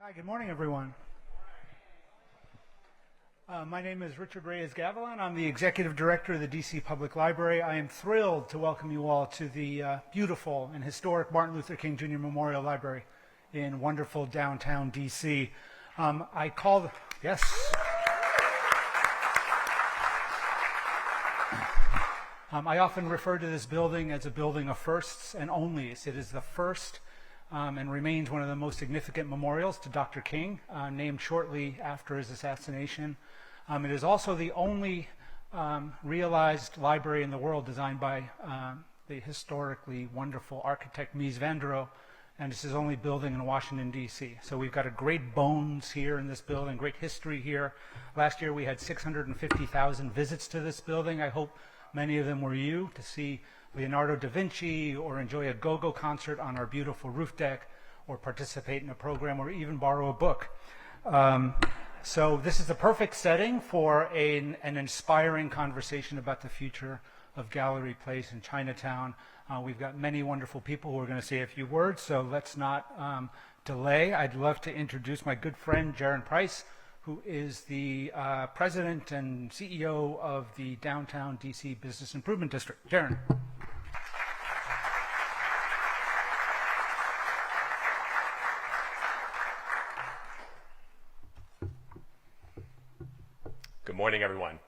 Hi, good morning, everyone. My name is Richard Reyes-Gavilan. I'm the Executive Director of the DC Public Library. I am thrilled to welcome you all to the beautiful and historic Martin Luther King Jr. Memorial Library in wonderful downtown DC. Yes. I often refer to this building as a building of firsts and onlys. It is the first and remains one of the most significant memorials to Dr. King, named shortly after his assassination. It is also the only realized library in the world designed by the historically wonderful architect Mies van der Rohe, and it's his only building in Washington, D.C. So we've got a great bones here in this building, great history here. Last year we had 650,000 visits to this building. I hope many of them were you, to see Leonardo da Vinci or enjoy a go-go concert on our beautiful roof deck or participate in a program or even borrow a book. So this is the perfect setting for an inspiring conversation about the future of Gallery Place in Chinatown. We've got many wonderful people who are going to say a few words, so let's not delay. I'd love to introduce my good friend, Jaron Price, who is the president and CEO of the Downtown DC Business Improvement District. Jaron. Good morning, everyone.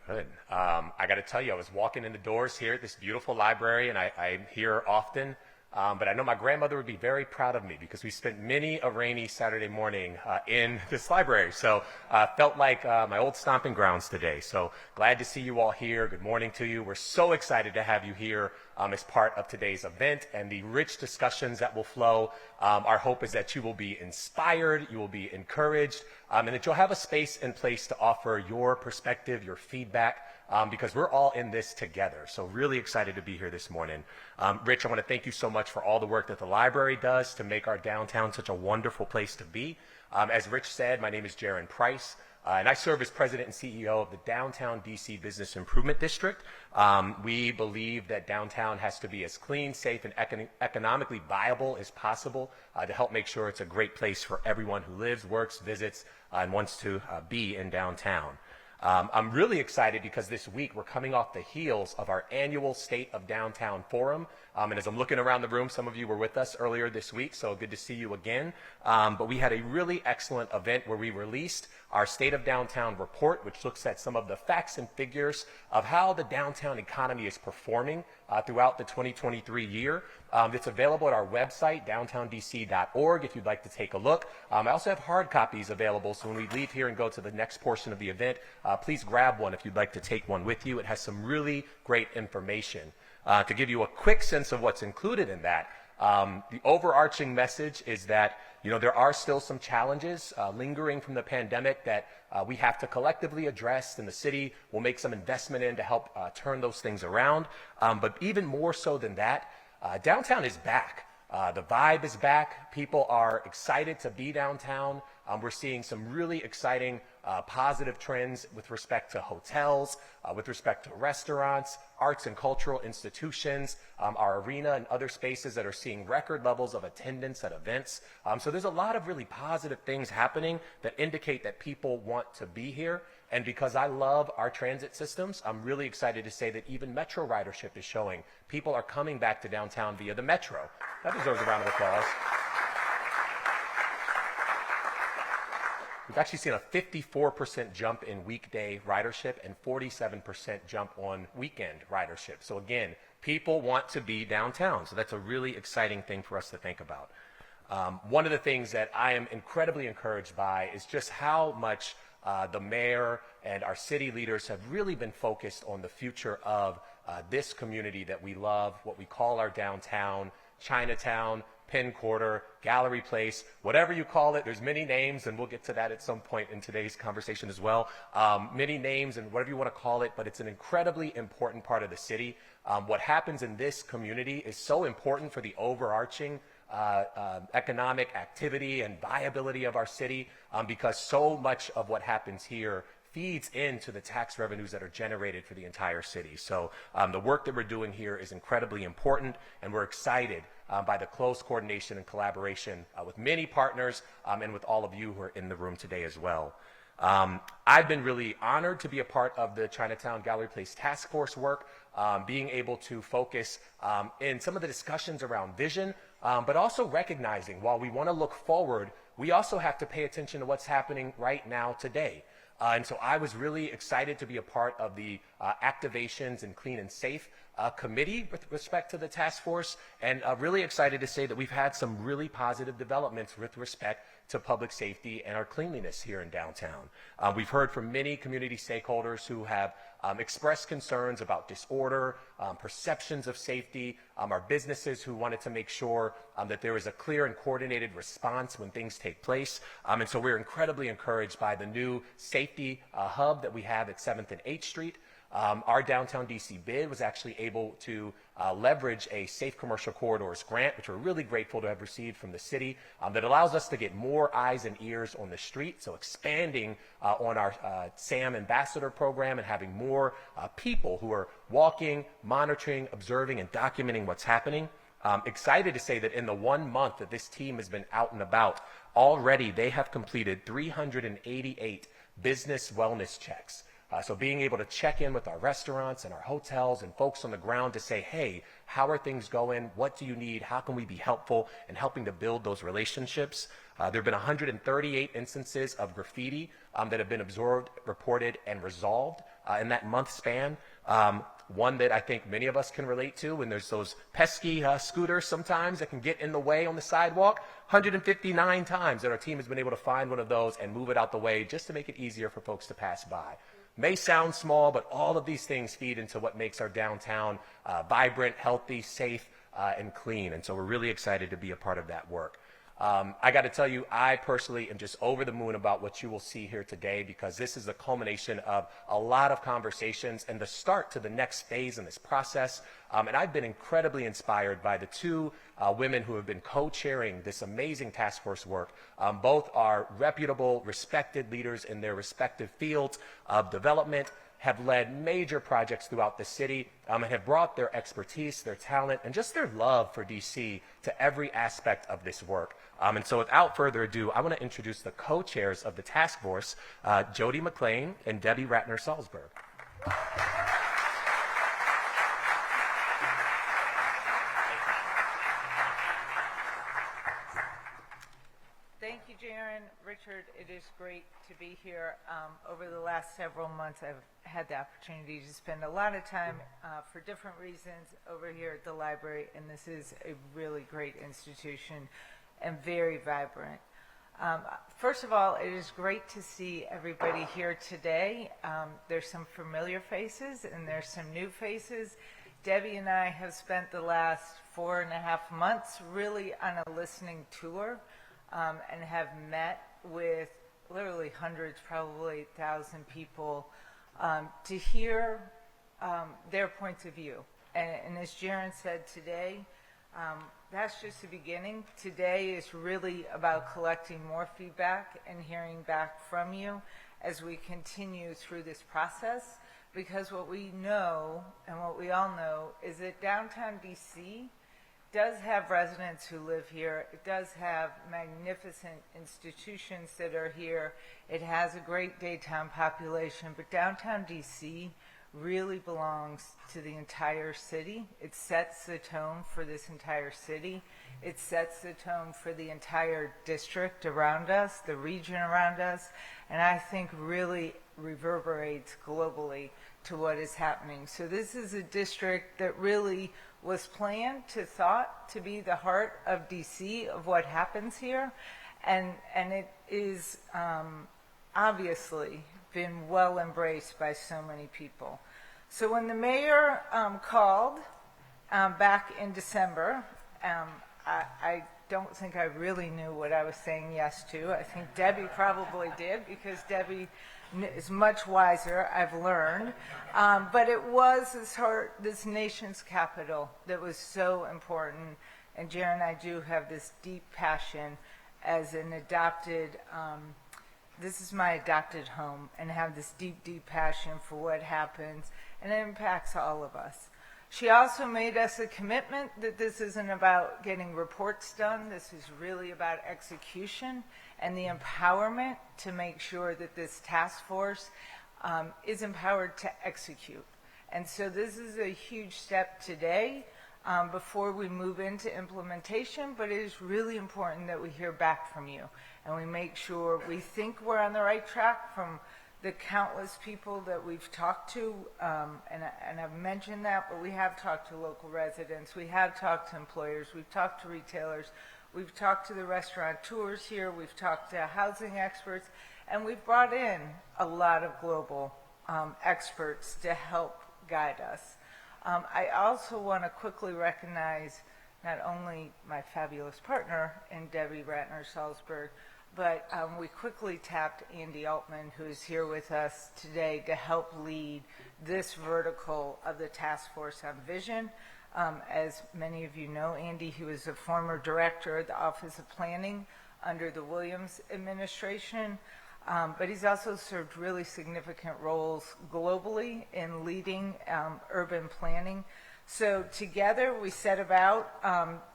Good. I got to tell you, I was walking in the doors here at this beautiful library, and I'm here often. But I know my grandmother would be very proud of me because we spent many a rainy Saturday morning in this library. So felt like my old stomping grounds today. So glad to see you all here. Good morning to you. We're so excited to have you here as part of today's event and the rich discussions that will flow. Our hope is that you will be inspired, you will be encouraged, and that you'll have a space and place to offer your perspective, your feedback, because we're all in this together. So really excited to be here this morning. Rich, I want to thank you so much for all the work that the library does to make our downtown such a wonderful place to be. As Rich said, my name is Jaron Price, and I serve as president and CEO of the Downtown DC Business Improvement District. We believe that downtown has to be as clean, safe, and economically viable as possible to help make sure it's a great place for everyone who lives, works, visits, and wants to be in downtown. I'm really excited because this week we're coming off the heels of our annual State of Downtown Forum. And as I'm looking around the room, some of you were with us earlier this week, so good to see you again. But we had a really excellent event where we released our State of Downtown report, which looks at some of the facts and figures of how the downtown economy is performing throughout the 2023 year. It's available at our website, Downtown.dc.gov, if you'd like to take a look. I also have hard copies available, so when we leave here and go to the next portion of the event, please grab one if you'd like to take one with you. It has some really great information. To give you a quick sense of what's included in that, the overarching message is that there are still some challenges lingering from the pandemic that we have to collectively address, and the city will make some investment in to help turn those things around. But even more so than that, downtown is back. The vibe is back. People are excited to be downtown. We're seeing some really exciting positive trends with respect to hotels, with respect to restaurants, arts and cultural institutions, our arena and other spaces that are seeing record levels of attendance at events. So there's a lot of really positive things happening that indicate that people want to be here. And because I love our transit systems, I'm really excited to say that even Metro ridership is showing people are coming back to downtown via the Metro. That deserves a round of applause. We've actually seen a 54% jump in weekday ridership and 47% jump on weekend ridership. So again, people want to be downtown. So that's a really exciting thing for us to think about. One of the things that I am incredibly encouraged by is just how much the mayor and our city leaders have really been focused on the future of this community that we love, what we call our downtown, Chinatown, Penn Quarter, Gallery Place, whatever you call it. There's many names, and we'll get to that at some point in today's conversation as well. Many names and whatever you want to call it, but it's an incredibly important part of the city. What happens in this community is so important for the overarching economic activity and viability of our city because so much of what happens here feeds into the tax revenues that are generated for the entire city. So the work that we're doing here is incredibly important, and we're excited by the close coordination and collaboration with many partners and with all of you who are in the room today as well. I've been really honored to be a part of the Chinatown Gallery Place Task Force work, being able to focus in some of the discussions around vision, but also recognizing while we want to look forward, we also have to pay attention to what's happening right now today. And so I was really excited to be a part of the activations and clean and safe committee with respect to the task force, and really excited to say that we've had some really positive developments with respect to public safety and our cleanliness here in downtown. We've heard from many community stakeholders who have expressed concerns about disorder, perceptions of safety, our businesses who wanted to make sure that there is a clear and coordinated response when things take place. And so we're incredibly encouraged by the new safety hub that we have at 7th and 8th Street. Our downtown DC bid was actually able to leverage a Safe Commercial Corridors grant, which we're really grateful to have received from the city, that allows us to get more eyes and ears on the street, so expanding on our SAM Ambassador program and having more people who are walking, monitoring, observing, and documenting what's happening. Excited to say that in the 1 month that this team has been out and about, already they have completed 388 business wellness checks. So being able to check in with our restaurants and our hotels and folks on the ground to say, hey, how are things going? What do you need? How can we be helpful? And helping to build those relationships. There have been 138 instances of graffiti that have been observed, reported, and resolved in that month span. One that I think many of us can relate to when there's those pesky scooters sometimes that can get in the way on the sidewalk. 159 times that our team has been able to find one of those and move it out the way just to make it easier for folks to pass by. May sound small, but all of these things feed into what makes our downtown vibrant, healthy, safe, and clean. And so we're really excited to be a part of that work. I got to tell you, I personally am just over the moon about what you will see here today, because this is the culmination of a lot of conversations and the start to the next phase in this process. And I've been incredibly inspired by the two women who have been co-chairing this amazing task force work. Both are reputable, respected leaders in their respective fields of development, have led major projects throughout the city, and have brought their expertise, their talent, and just their love for DC to every aspect of this work. And so without further ado, I want to introduce the co-chairs of the task force, Jody McLean and Debbie Ratner-Salzberg. Thank you, Jaron. Richard, it is great to be here. Over the last several months, I've had the opportunity to spend a lot of time for different reasons over here at the library, and this is a really great institution and very vibrant. First of all, it is great to see everybody here today. There's some familiar faces and there's some new faces. Debbie and I have spent the last 4.5 months really on a listening tour, and have met with literally hundreds, probably 1,000 people to hear their points of view. And as Jaron said today, that's just the beginning. Today is really about collecting more feedback and hearing back from you as we continue through this process, because what we know and what we all know is that downtown DC does have residents who live here. It does have magnificent institutions that are here. It has a great daytime population, but downtown DC really belongs to the entire city. It sets the tone for this entire city. It sets the tone for the entire district around us, the region around us, and I think really reverberates globally to what is happening. So this is a district that really was planned to be the heart of DC, of what happens here, and it is obviously been well embraced by so many people. So when the mayor called back in December, I don't think I really knew what I was saying yes to. I think Debbie probably did, because Debbie is much wiser, I've learned. But it was this nation's capital that was so important. And Jaron and I do have this deep passion as an adopted this is my adopted home and have this deep, deep passion for what happens, and it impacts all of us. She also made us a commitment that this isn't about getting reports done. This is really about execution and the empowerment to make sure that this task force is empowered to execute. And so this is a huge step today before we move into implementation, but it is really important that we hear back from you and we make sure we think we're on the right track from the countless people that we've talked to, and I've mentioned that, but we have talked to local residents, we have talked to employers, we've talked to retailers, we've talked to the restaurateurs here, we've talked to housing experts, and we've brought in a lot of global experts to help guide us. I also want to quickly recognize not only my fabulous partner in Debbie Ratner-Salzberg, but we quickly tapped Andy Altman, who is here with us today, to help lead this vertical of the Task Force on Vision. As many of you know, Andy, he was a former director of the Office of Planning under the Williams administration, but he's also served really significant roles globally in leading urban planning. So together we set about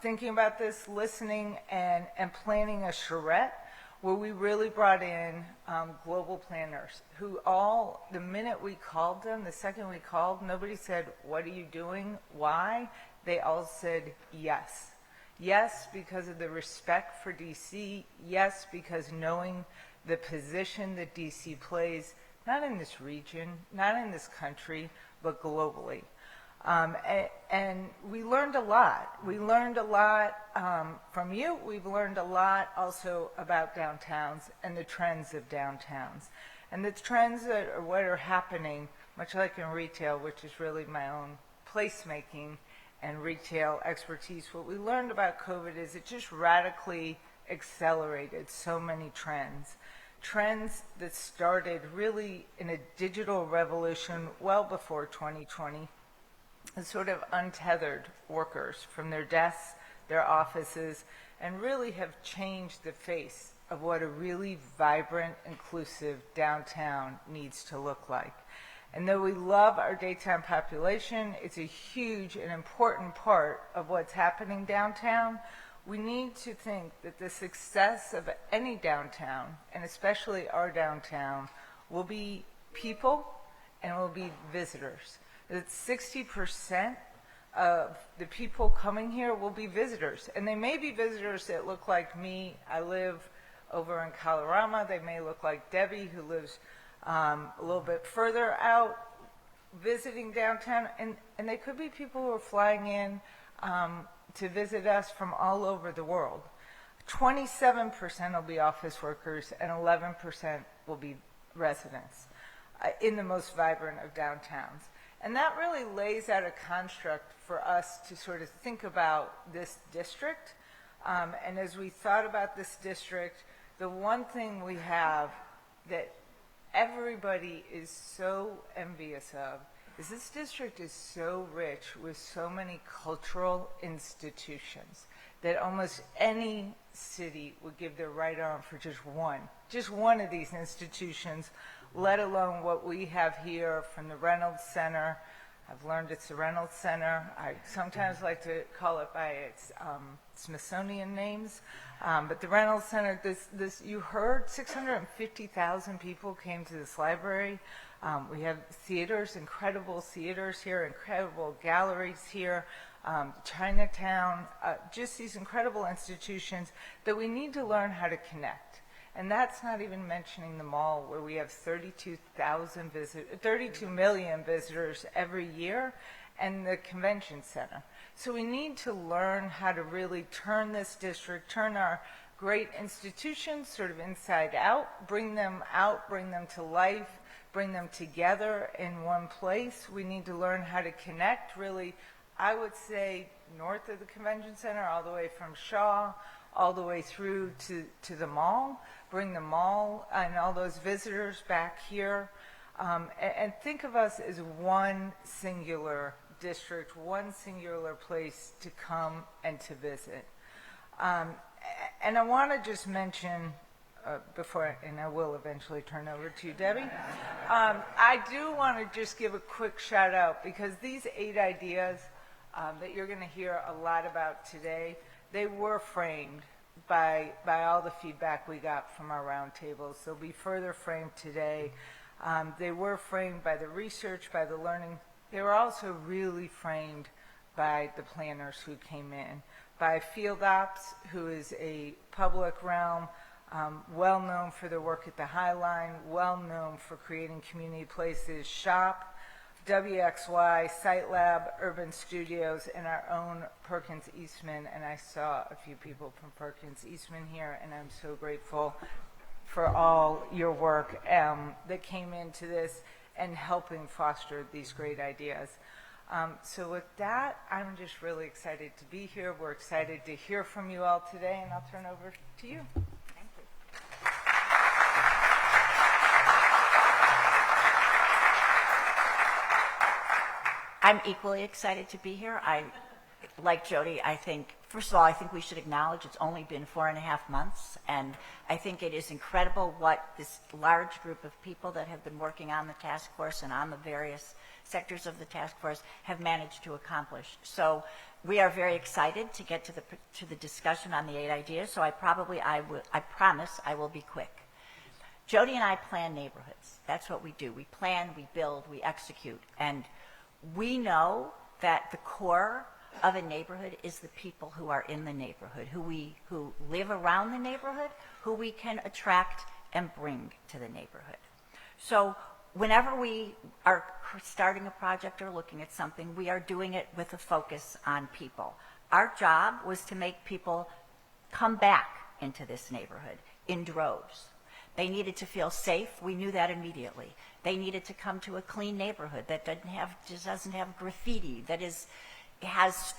thinking about this, listening, and planning a charrette where we really brought in global planners who all, the minute we called them, the second we called, nobody said, what are you doing? Why? They all said yes. Yes, because of the respect for DC. Yes, because knowing the position that DC plays, not in this region, not in this country, but globally. And we learned a lot. We learned a lot from you. We've learned a lot also about downtowns and the trends of downtowns. And the trends that are what are happening, much like in retail, which is really my own placemaking and retail expertise, what we learned about COVID is it just radically accelerated so many trends. Trends that started really in a digital revolution well before 2020. And sort of untethered workers from their desks, their offices, and really have changed the face of what a really vibrant, inclusive downtown needs to look like. And though we love our daytime population, it's a huge and important part of what's happening downtown. We need to think that the success of any downtown, and especially our downtown, will be people and will be visitors. That 60% of the people coming here will be visitors. And they may be visitors that look like me. I live over in Colorado. They may look like Debbie, who lives a little bit further out, visiting downtown. And they could be people who are flying in to visit us from all over the world. 27% will be office workers and 11% will be residents in the most vibrant of downtowns. And that really lays out a construct for us to sort of think about this district. And as we thought about this district, the one thing we have that everybody is so envious of is this district is so rich with so many cultural institutions that almost any city would give their right arm for just one of these institutions, let alone what we have here from the Reynolds Center. I've learned it's the Reynolds Center. I sometimes like to call it by its Smithsonian names. But the Reynolds Center, you heard 650,000 people came to this library. We have theaters, incredible theaters here, incredible galleries here, Chinatown, just these incredible institutions that we need to learn how to connect. And that's not even mentioning the mall, where we have 32 million visitors every year, and the convention center. So we need to learn how to really turn this district, turn our great institutions sort of inside out, bring them to life, bring them together in one place. We need to learn how to connect, really, I would say, north of the convention center, all the way from Shaw, all the way through to the mall, bring the mall and all those visitors back here, and think of us as one singular district, one singular place to come and to visit. And I want to just mention and I will eventually turn over to you, Debbie. I do want to just give a quick shout out because these 8 ideas that you're going to hear a lot about today, they were framed by all the feedback we got from our roundtables. They'll be further framed today. They were framed by the research, by the learning. They were also really framed by the planners who came in, by Field Ops, who is a public realm, well known for their work at the High Line, well known for creating community places, SHOP, WXY, Site Lab, Urban Studios, and our own Perkins Eastman. And I saw a few people from Perkins Eastman here, and I'm so grateful for all your work that came into this and helping foster these great ideas. So with that, I'm just really excited to be here. We're excited to hear from you all today, and I'll turn over to you. Thank you. I'm equally excited to be here. Like Jody, I think, first of all, I think we should acknowledge it's only been 4.5 months, and I think it is incredible what this large group of people that have been working on the task force and on the various sectors of the task force have managed to accomplish. So we are very excited to get to the discussion on the 8 ideas, so I promise I will be quick. Jody and I plan neighborhoods. That's what we do. We plan, we build, we execute, and we know that the core of a neighborhood is the people who are in the neighborhood, who live around the neighborhood, who we can attract and bring to the neighborhood. So whenever we are starting a project or looking at something, we are doing it with a focus on people. Our job was to make people come back into this neighborhood in droves. They needed to feel safe. We knew that immediately. They needed to come to a clean neighborhood that doesn't have graffiti, that has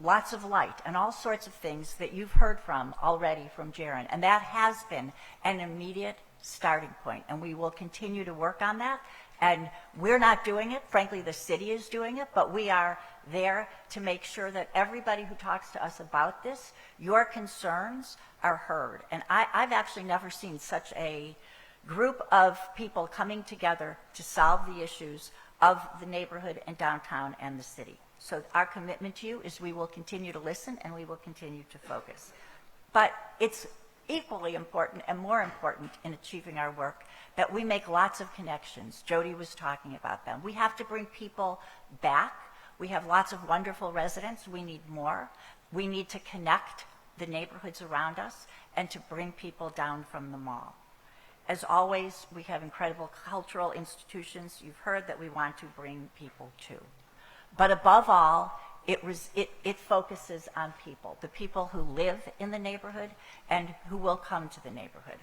lots of light and all sorts of things that you've heard from already from Jaron. And that has been an immediate starting point, and we will continue to work on that. And we're not doing it. Frankly, the city is doing it, but we are there to make sure that everybody who talks to us about this, your concerns are heard. And I've actually never seen such a group of people coming together to solve the issues of the neighborhood and downtown and the city. So our commitment to you is we will continue to listen and we will continue to focus. But it's equally important and more important in achieving our work that we make lots of connections. Jody was talking about them. We have to bring people back. We have lots of wonderful residents. We need more. We need to connect the neighborhoods around us and to bring people down from the mall. As always, we have incredible cultural institutions. You've heard that we want to bring people to. But above all, it focuses on people, the people who live in the neighborhood and who will come to the neighborhood.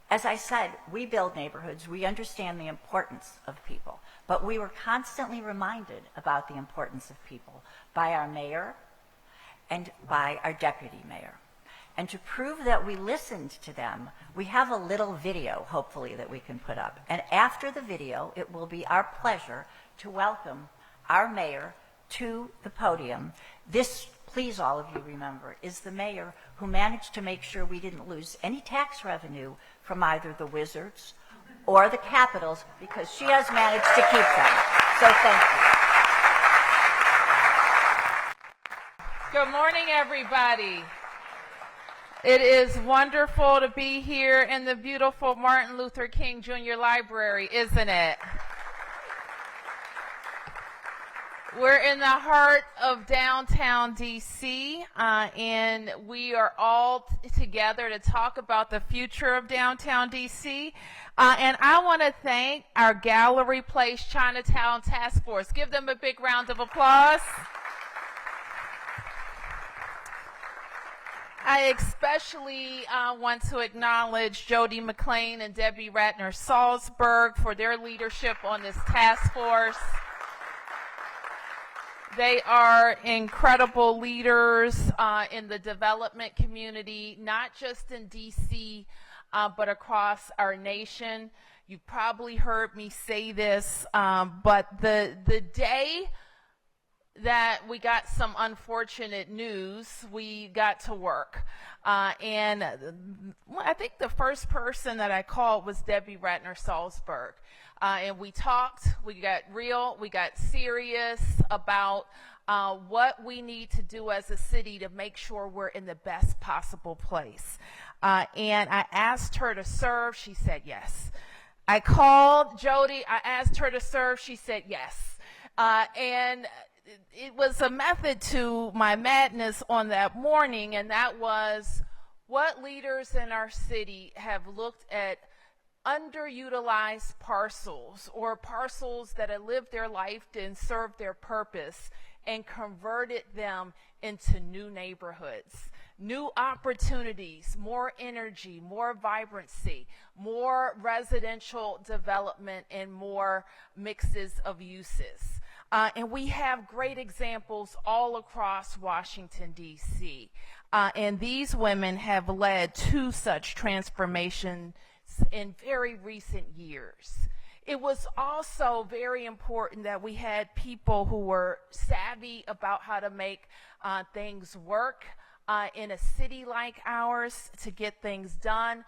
As I said, we build neighborhoods. We understand the importance of people, but we were constantly reminded about the importance of people by our mayor and by our deputy mayor. And to prove that we listened to them, we have a little video, hopefully, that we can put up. And after the video, it will be our pleasure to welcome our mayor to the podium. This, please all of you remember, is the mayor who managed to make sure we didn't lose any tax revenue from either the Wizards or the Capitals, because she has managed to keep them. So thank you. Good morning, everybody. It is wonderful to be here in the beautiful Martin Luther King Jr. Library, isn't it? We're in the heart of downtown D.C., and we are all together to talk about the future of downtown D.C. And I want to thank our Gallery Place Chinatown Task Force. Give them a big round of applause. I especially want to acknowledge Jody McLean and Debbie Ratner-Salzberg for their leadership on this task force. They are incredible leaders in the development community, not just in D.C., but across our nation. You've probably heard me say this, but the day that we got some unfortunate news, we got to work. And I think the first person that I called was Debbie Ratner Salzberg. And we talked, we got real, we got serious about what we need to do as a city to make sure we're in the best possible place. And I asked her to serve, she said yes. I called Jody, I asked her to serve, she said yes. And it was a method to my madness on that morning, and that was what leaders in our city have looked at underutilized parcels or parcels that have lived their life and served their purpose and converted them into new neighborhoods, new opportunities, more energy, more vibrancy, more residential development, and more mixes of uses. And we have great examples all across Washington, D.C. And these women have led to such transformations in very recent years. It was also very important that we had people who were savvy about how to make things work in a city like ours to get things done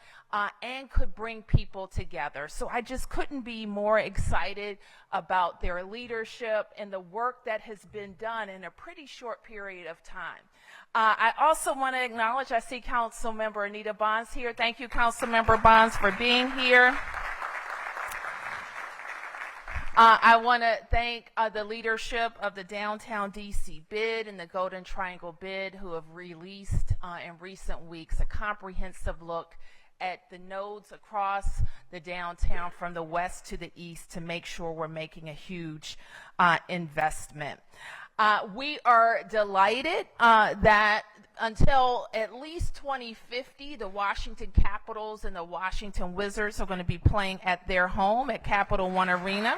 and could bring people together. So I just couldn't be more excited about their leadership and the work that has been done in a pretty short period of time. I also want to acknowledge, I see Councilmember Anita Bonds here. Thank you, Councilmember Bonds, for being here. I want to thank the leadership of the Downtown DC bid and the Golden Triangle bid, who have released in recent weeks a comprehensive look at the nodes across the downtown from the west to the east to make sure we're making a huge investment. We are delighted that until at least 2050, the Washington Capitals and the Washington Wizards are going to be playing at their home at Capital One Arena.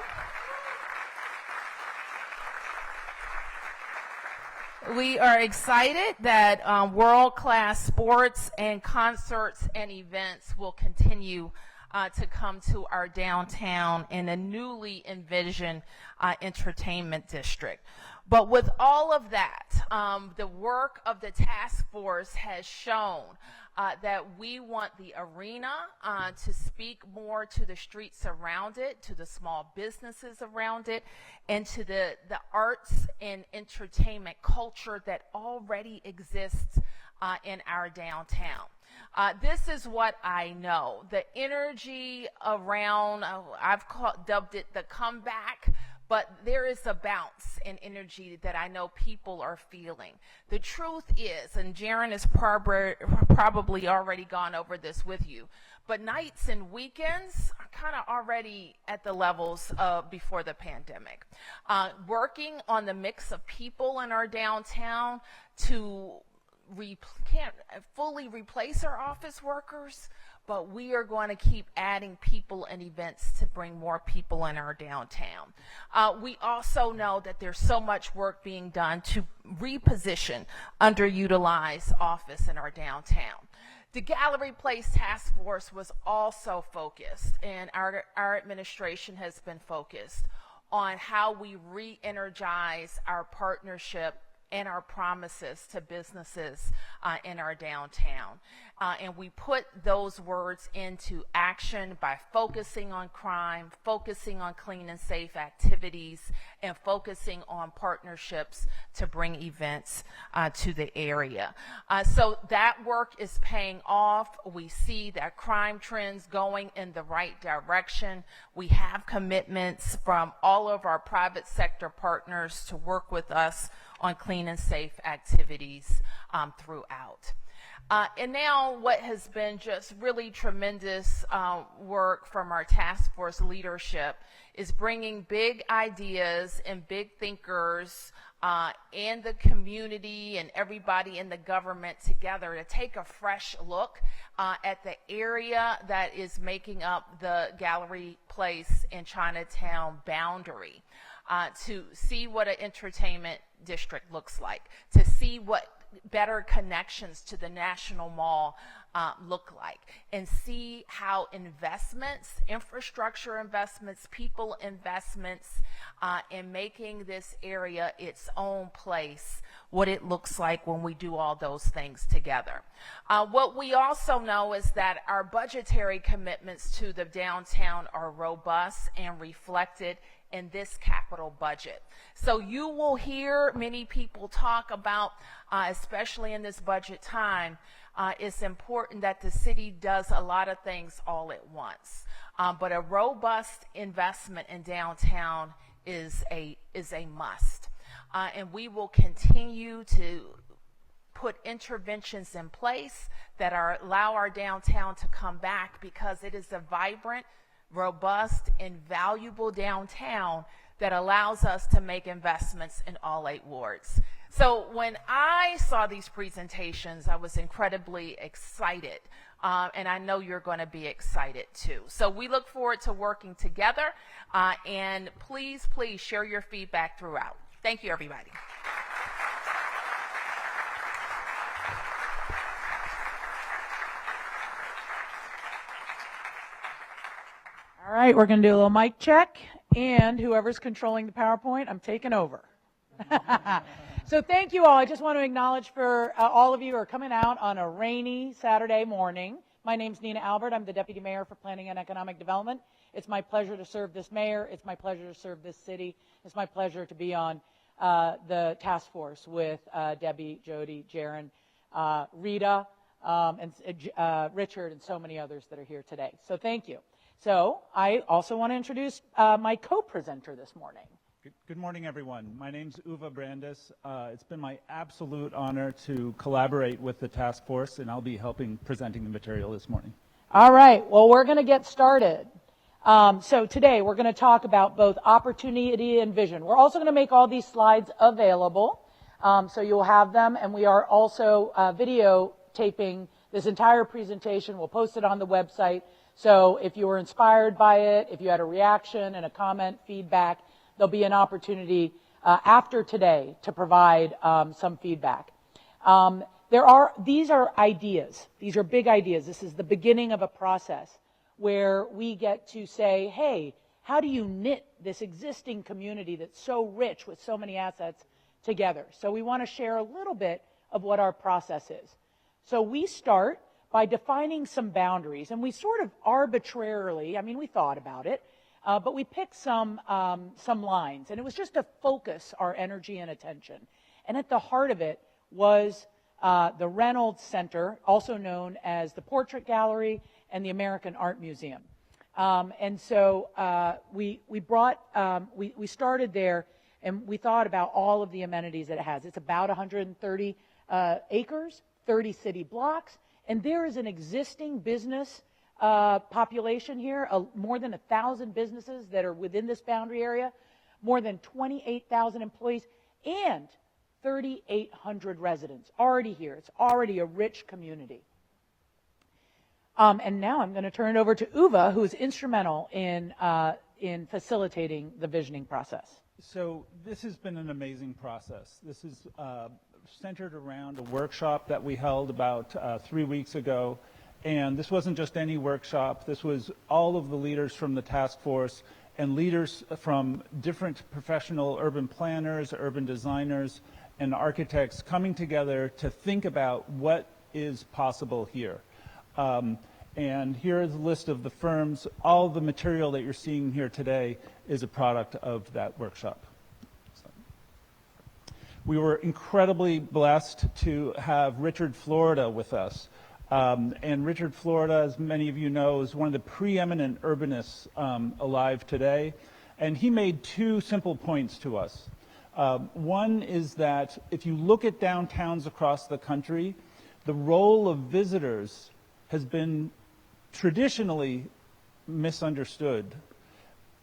We are excited that world-class sports and concerts and events will continue to come to our downtown in a newly envisioned entertainment district. But with all of that, the work of the task force has shown that we want the arena to speak more to the streets around it, to the small businesses around it, and to the arts and entertainment culture that already exists in our downtown. This is what I know. The energy around, dubbed it the comeback, but there is a bounce in energy that I know people are feeling. The truth is, and Jaron has probably already gone over this with you, but nights and weekends are kind of already at the levels of before the pandemic. Working on the mix of people in our downtown to can't fully replace our office workers, but we are going to keep adding people and events to bring more people in our downtown. We also know that there's so much work being done to reposition underutilized office in our downtown. The Gallery Place Task Force was also focused, and our administration has been focused on how we re-energize our partnership and our promises to businesses in our downtown. And we put those words into action by focusing on crime, focusing on clean and safe activities, and focusing on partnerships to bring events to the area. So that work is paying off. We see that crime trends going in the right direction. We have commitments from all of our private sector partners to work with us on clean and safe activities throughout. And now what has been just really tremendous work from our task force leadership is bringing big ideas and big thinkers and the community and everybody in the government together to take a fresh look at the area that is making up the Gallery Place and Chinatown boundary. To see what an entertainment district looks like, to see what better connections to the National Mall look like, and see how investments, infrastructure investments, people investments, in making this area its own place, what it looks like when we do all those things together. What we also know is that our budgetary commitments to the downtown are robust and reflected in this capital budget. So you will hear many people talk about, especially in this budget time, it's important that the city does a lot of things all at once. But a robust investment in downtown is a must. And we will continue to put interventions in place that allow our downtown to come back, because it is a vibrant, robust, and valuable downtown that allows us to make investments in all 8 wards. So when I saw these presentations, I was incredibly excited, and I know you're going to be excited too. So we look forward to working together, and please share your feedback throughout. Thank you, everybody. All right, we're going to do a little mic check, and whoever's controlling the PowerPoint, I'm taking over. So thank you all. I just want to acknowledge for all of you who are coming out on a rainy Saturday morning. My name's Nina Albert. I'm the Deputy Mayor for Planning and Economic Development. It's my pleasure to serve this mayor. It's my pleasure to serve this city. It's my pleasure to be on the task force with Debbie, Jody, Jaron, Rita, and Richard, and so many others that are here today. So thank you. So I also want to introduce my co-presenter this morning. Good morning, everyone. My name's Uwe Brandes. It's been my absolute honor to collaborate with the task force, and I'll be helping presenting the material this morning. All right. Well, we're going to get started. So today we're going to talk about both opportunity and vision. We're also going to make all these slides available, so you'll have them, and we are also videotaping this entire presentation. We'll post it on the website. So if you were inspired by it, if you had a reaction and a comment, feedback, there'll be an opportunity after today to provide some feedback. These are ideas. These are big ideas. This is the beginning of a process where we get to say, hey, how do you knit this existing community that's so rich with so many assets together? So we want to share a little bit of what our process is. So we start by defining some boundaries, and we sort of arbitrarily, we thought about it, but we picked some lines, and it was just to focus our energy and attention. And at the heart of it was the Reynolds Center, also known as the Portrait Gallery and the American Art Museum. And so we started there, and we thought about all of the amenities that it has. It's about 130 acres, 30 city blocks, and there is an existing business population here, more than 1,000 businesses that are within this boundary area, more than 28,000 employees, and 3,800 residents already here. It's already a rich community. And now I'm going to turn it over to Uwe, who is instrumental in facilitating the visioning process. So this has been an amazing process. This is centered around a workshop that we held about 3 weeks ago. And this wasn't just any workshop. This was all of the leaders from the task force and leaders from different professional urban planners, urban designers, and architects coming together to think about what is possible here. And here is a list of the firms. All the material that you're seeing here today is a product of that workshop. We were incredibly blessed to have Richard Florida with us. And Richard Florida, as many of you know, is one of the preeminent urbanists alive today. And he made 2 simple points to us. One is that if you look at downtowns across the country, the role of visitors has been traditionally misunderstood.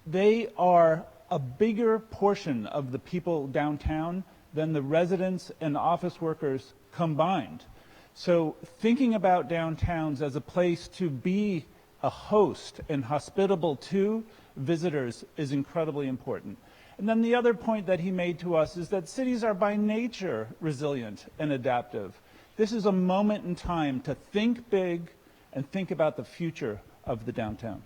They are a bigger portion of the people downtown than the residents and office workers combined. So thinking about downtowns as a place to be a host and hospitable to visitors is incredibly important. And then the other point that he made to us is that cities are by nature resilient and adaptive. This is a moment in time to think big and think about the future of the downtown.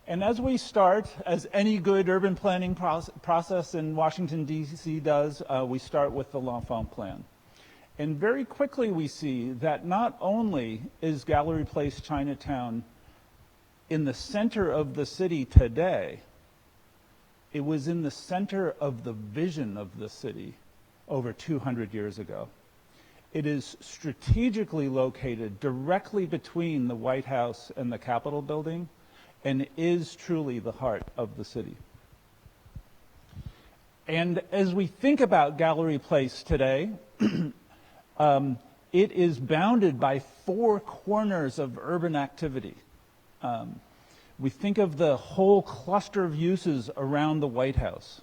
And as we start, as any good urban planning process in Washington, D.C. does, we start with the L'Enfant Plan. And very quickly we see that not only is Gallery Place Chinatown in the center of the city today, it was in the center of the vision of the city over 200 years ago. It is strategically located directly between the White House and the Capitol building, and is truly the heart of the city. And as we think about Gallery Place today, it is bounded by four corners of urban activity. We think of the whole cluster of uses around the White House.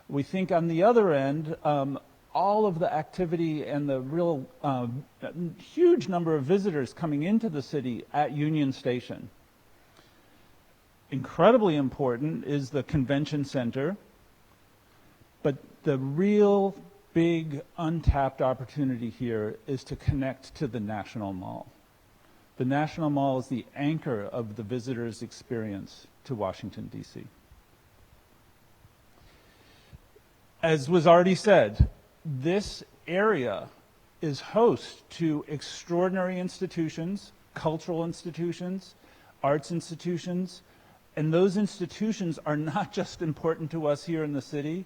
We think on the other end, all of the activity and the real huge number of visitors coming into the city at Union Station. Incredibly important is the convention center, but the real big untapped opportunity here is to connect to the National Mall. The National Mall is the anchor of the visitor's experience to Washington, D.C. As was already said, this area is host to extraordinary institutions, cultural institutions, arts institutions, and those institutions are not just important to us here in the city.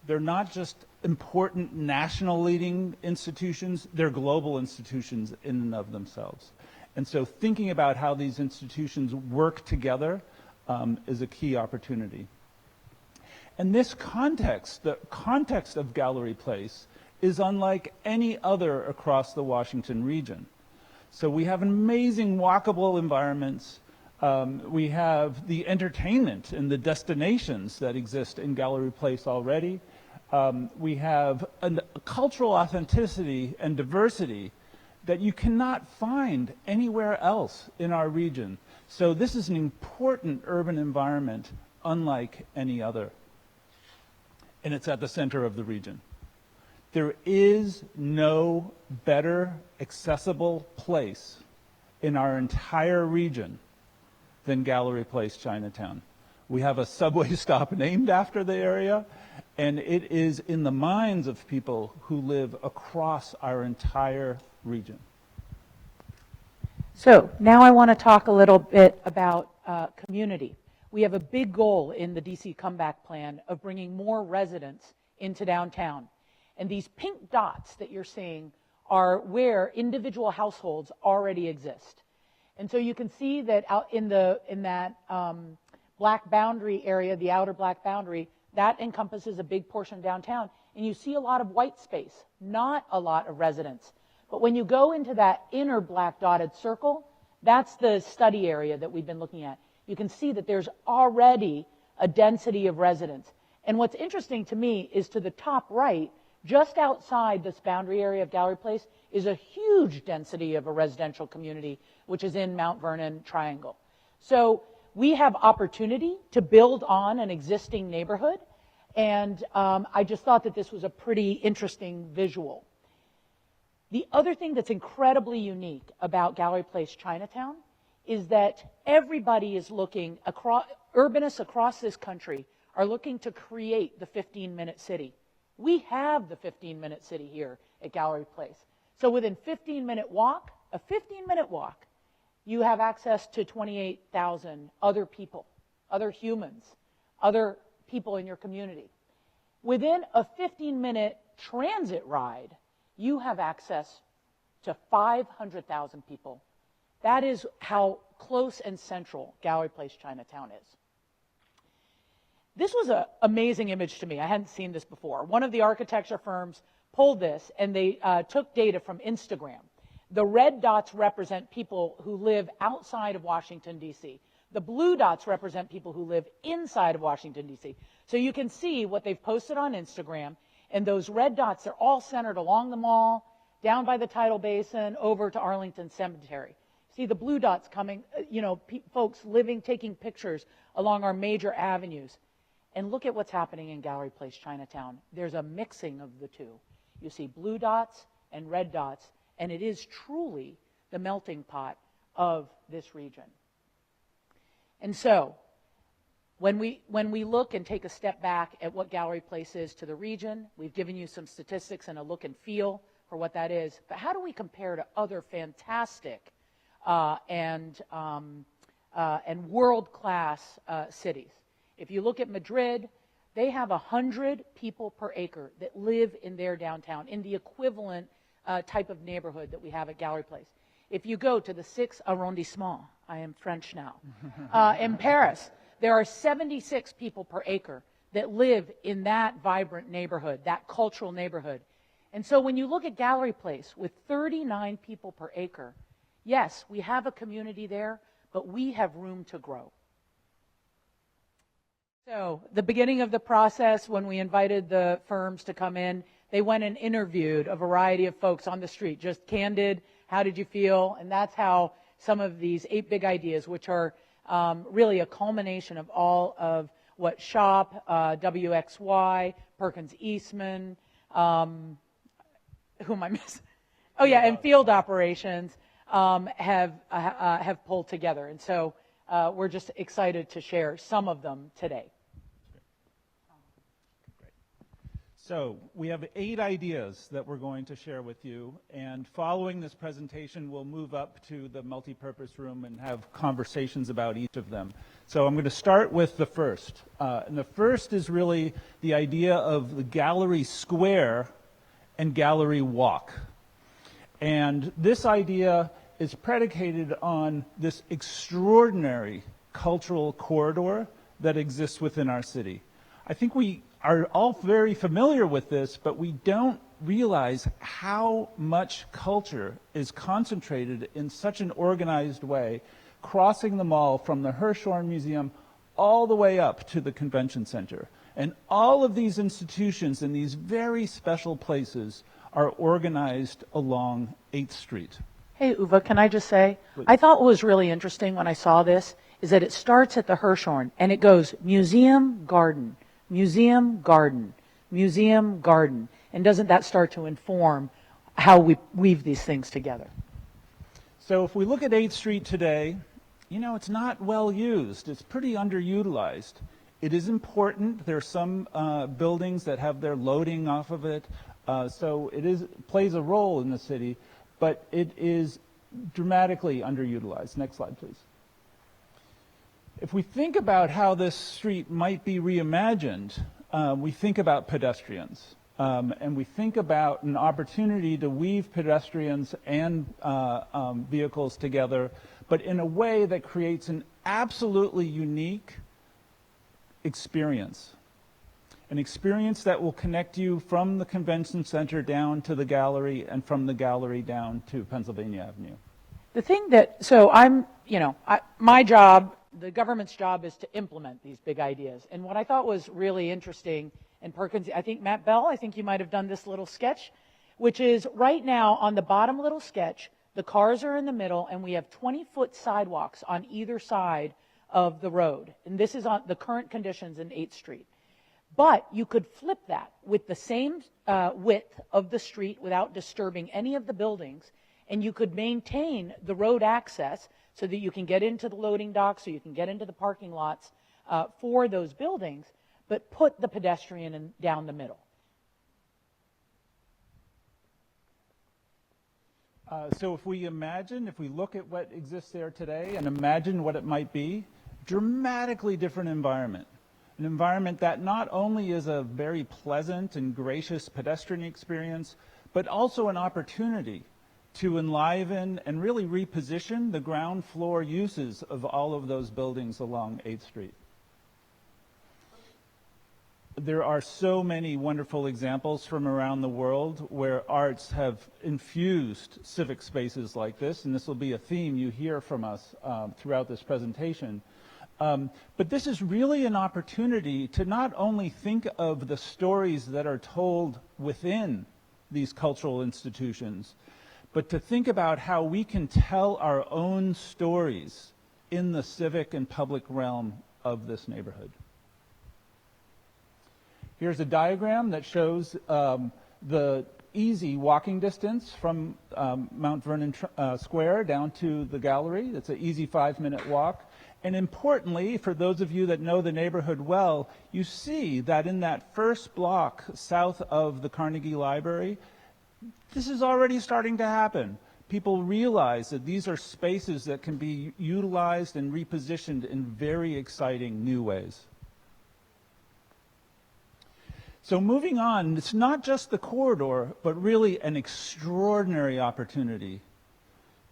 They're not just important national leading institutions, they're global institutions in and of themselves. And so thinking about how these institutions work together is a key opportunity. And this context, the context of Gallery Place, is unlike any other across the Washington region. So we have amazing walkable environments. We have the entertainment and the destinations that exist in Gallery Place already. We have a cultural authenticity and diversity that you cannot find anywhere else in our region. So this is an important urban environment unlike any other. And it's at the center of the region. There is no better accessible place in our entire region than Gallery Place Chinatown. We have a subway stop named after the area, and it is in the minds of people who live across our entire region. So now I want to talk a little bit about community. We have a big goal in the DC Comeback Plan of bringing more residents into downtown. And these pink dots that you're seeing are where individual households already exist. And so you can see that out in that black boundary area, the outer black boundary, that encompasses a big portion of downtown. And you see a lot of white space, not a lot of residents. But when you go into that inner black dotted circle, that's the study area that we've been looking at. You can see that there's already a density of residents. And what's interesting to me is to the top right, just outside this boundary area of Gallery Place, is a huge density of a residential community, which is in Mount Vernon Triangle. So we have opportunity to build on an existing neighborhood, and I just thought that this was a pretty interesting visual. The other thing that's incredibly unique about Gallery Place Chinatown is that everybody is looking, urbanists across this country are looking to create the 15-minute city. We have the 15-minute city here at Gallery Place. So within a 15-minute walk, you have access to 28,000 other people, other humans, other people in your community. Within a 15-minute transit ride, you have access to 500,000 people. That is how close and central Gallery Place Chinatown is. This was an amazing image to me. I hadn't seen this before. One of the architecture firms pulled this, and they took data from Instagram. The red dots represent people who live outside of Washington, D.C. The blue dots represent people who live inside of Washington, D.C. So you can see what they've posted on Instagram, and those red dots are all centered along the mall, down by the tidal basin, over to Arlington Cemetery. See the blue dots coming, folks living, taking pictures along our major avenues. And look at what's happening in Gallery Place Chinatown. There's a mixing of the two. You see blue dots, and red dots, and it is truly the melting pot of this region. And so, when we look and take a step back at what Gallery Place is to the region, we've given you some statistics and a look and feel for what that is. But how do we compare to other fantastic and world-class cities? If you look at Madrid, they have 100 people per acre that live in their downtown, in the equivalent type of neighborhood that we have at Gallery Place. If you go to the 6th arrondissement, I am French now, in Paris, there are 76 people per acre that live in that vibrant neighborhood, that cultural neighborhood. And so when you look at Gallery Place with 39 people per acre, yes, we have a community there, but we have room to grow. So the beginning of the process, when we invited the firms to come in, they went and interviewed a variety of folks on the street, just candid, how did you feel? And that's how some of these 8 big ideas, which are really a culmination of all of what SHOP, WXY, Perkins Eastman, who am I missing? Oh yeah, and field operations have pulled together. And so we're just excited to share some of them today. So we have 8 ideas that we're going to share with you, and following this presentation, we'll move up to the multipurpose room and have conversations about each of them. So I'm going to start with the first. And the first is really the idea of the gallery square and gallery walk. And this idea is predicated on this extraordinary cultural corridor that exists within our city. I think we are all very familiar with this, but we don't realize how much culture is concentrated in such an organized way, crossing the mall from the Hirshhorn Museum all the way up to the convention center. And all of these institutions in these very special places are organized along 8th Street. Hey, Uwe, can I just say, I thought what was really interesting when I saw this is that it starts at the Hirshhorn and it goes museum, garden, museum, garden, museum, garden. And doesn't that start to inform how we weave these things together? So if we look at 8th Street today, you know, it's not well used. It's pretty underutilized. It is important. There are some buildings that have their loading off of it. So it plays a role in the city, but it is dramatically underutilized. Next slide, please. If we think about how this street might be reimagined, we think about pedestrians. And we think about an opportunity to weave pedestrians and vehicles together, but in a way that creates an absolutely unique experience. An experience that will connect you from the convention center down to the gallery and from the gallery down to Pennsylvania Avenue. The thing that, so my job, the government's job is to implement these big ideas. And what I thought was really interesting, and Perkins, I think Matt Bell, I think you might have done this little sketch, which is right now on the bottom little sketch, the cars are in the middle and we have 20-foot sidewalks on either side of the road. And this is on the current conditions in 8th Street. But you could flip that with the same width of the street without disturbing any of the buildings, and you could maintain the road access so that you can get into the loading docks, so you can get into the parking lots for those buildings, but put the pedestrian down the middle. So if we look at what exists there today and imagine what it might be, dramatically different environment. An environment that not only is a very pleasant and gracious pedestrian experience, but also an opportunity to enliven and really reposition the ground floor uses of all of those buildings along 8th Street. There are so many wonderful examples from around the world where arts have infused civic spaces like this, and this will be a theme you hear from us throughout this presentation. But this is really an opportunity to not only think of the stories that are told within these cultural institutions, but to think about how we can tell our own stories in the civic and public realm of this neighborhood. Here's a diagram that shows the easy walking distance from Mount Vernon Square down to the gallery. It's an easy 5-minute walk. And importantly, for those of you that know the neighborhood well, you see that in that first block south of the Carnegie Library, this is already starting to happen. People realize that these are spaces that can be utilized and repositioned in very exciting new ways. So moving on, it's not just the corridor, but really an extraordinary opportunity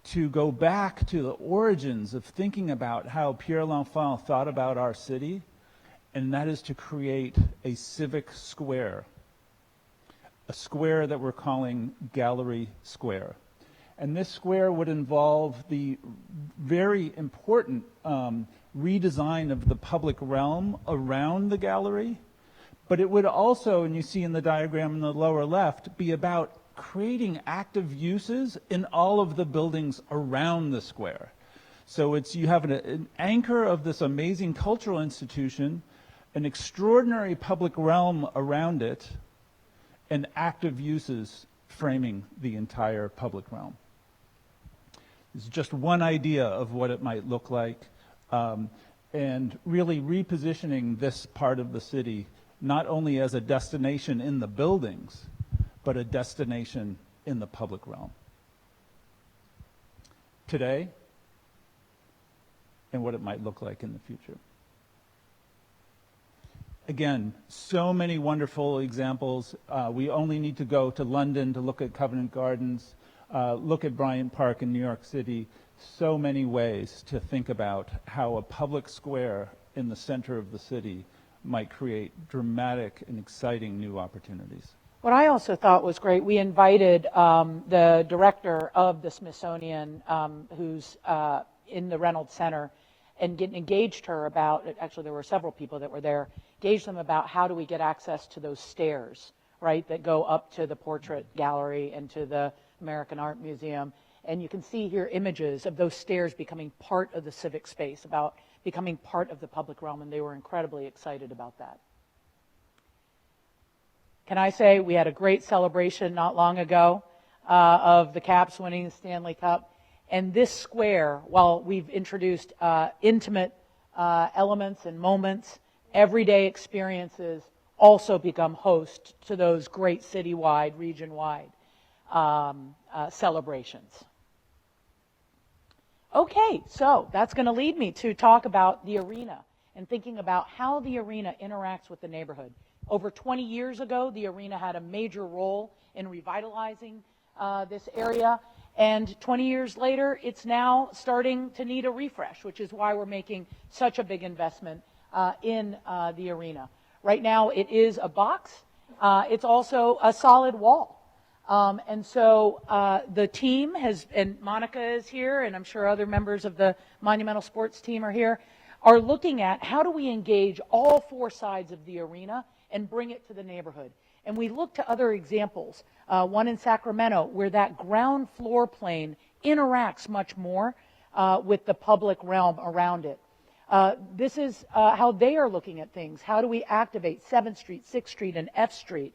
to go back to the origins of thinking about how Pierre L'Enfant thought about our city, and that is to create a civic square, a square that we're calling Gallery Square. And this square would involve the very important redesign of the public realm around the gallery, but it would also, and you see in the diagram in the lower left, be about creating active uses in all of the buildings around the square. So you have an anchor of this amazing cultural institution, an extraordinary public realm around it, and active uses framing the entire public realm. This is just one idea of what it might look like, and really repositioning this part of the city not only as a destination in the buildings, but a destination in the public realm. Today, and what it might look like in the future. Again, so many wonderful examples. We only need to go to London to look at Covent Gardens, look at Bryant Park in New York City. So many ways to think about how a public square in the center of the city might create dramatic and exciting new opportunities. What I also thought was great, we invited the director of the Smithsonian, who's in the Reynolds Center, and engaged her about, actually there were several people that were there, engaged them about how do we get access to those stairs, right, that go up to the portrait gallery and to the American Art Museum. And you can see here images of those stairs becoming part of the civic space, about becoming part of the public realm, and they were incredibly excited about that. Can I say we had a great celebration not long ago of the Caps winning the Stanley Cup. And this square, while we've introduced intimate elements and moments, everyday experiences also become host to those great citywide, region-wide celebrations. Okay, so that's going to lead me to talk about the arena and thinking about how the arena interacts with the neighborhood. Over 20 years ago, the arena had a major role in revitalizing this area, and 20 years later, it's now starting to need a refresh, which is why we're making such a big investment in the arena. Right now, it is a box. It's also a solid wall. And so the team has, and Monica is here, and I'm sure other members of the Monumental Sports team are here, are looking at how do we engage all four sides of the arena and bring it to the neighborhood. And we look to other examples, one in Sacramento, where that ground floor plane interacts much more with the public realm around it. This is how they are looking at things. How do we activate 7th Street, 6th Street, and F Street?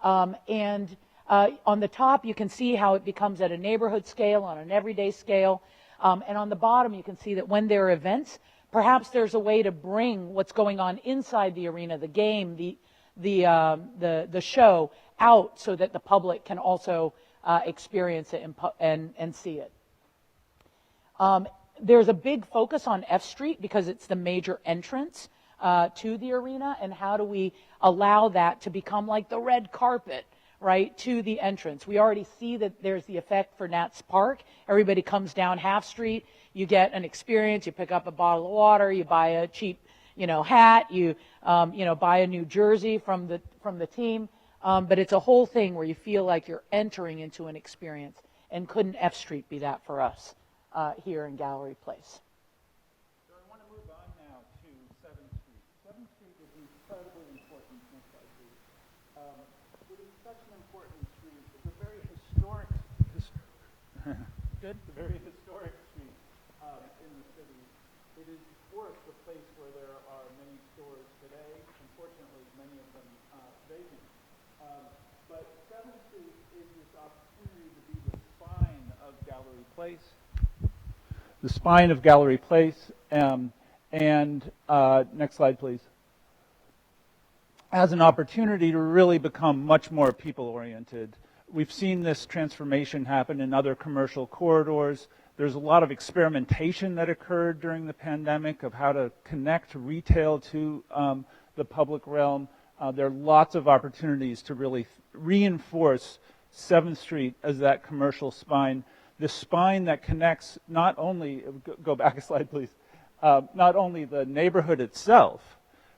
On the top, you can see how it becomes at a neighborhood scale, on an everyday scale. And on the bottom, you can see that when there are events, perhaps there's a way to bring what's going on inside the arena, the game, the show, out so that the public can also experience it and see it. There's a big focus on F Street because it's the major entrance to the arena, and how do we allow that to become like the red carpet, right, to the entrance. We already see that there's the effect for Nats Park. Everybody comes down Half Street, you get an experience, you pick up a bottle of water, you buy a cheap, hat, you buy a new jersey from the team, but it's a whole thing where you feel like you're entering into an experience. And couldn't F Street be that for us here in Gallery Place? So I want to move on now to 7th Street. 7th Street is incredibly important. It is such an important street. It's a very historic, good, a very historic street in the city. It is, of course, the place where there are many stores today. Unfortunately, many of them vacant. But 7th Street is opportunity to be the spine of Gallery Place. The spine of Gallery Place, next slide, please. Has an opportunity to really become much more people-oriented. We've seen this transformation happen in other commercial corridors. There's a lot of experimentation that occurred during the pandemic of how to connect retail to the public realm. There are lots of opportunities to really reinforce 7th Street as that commercial spine. The spine that connects not only, go back a slide please, not only the neighborhood itself,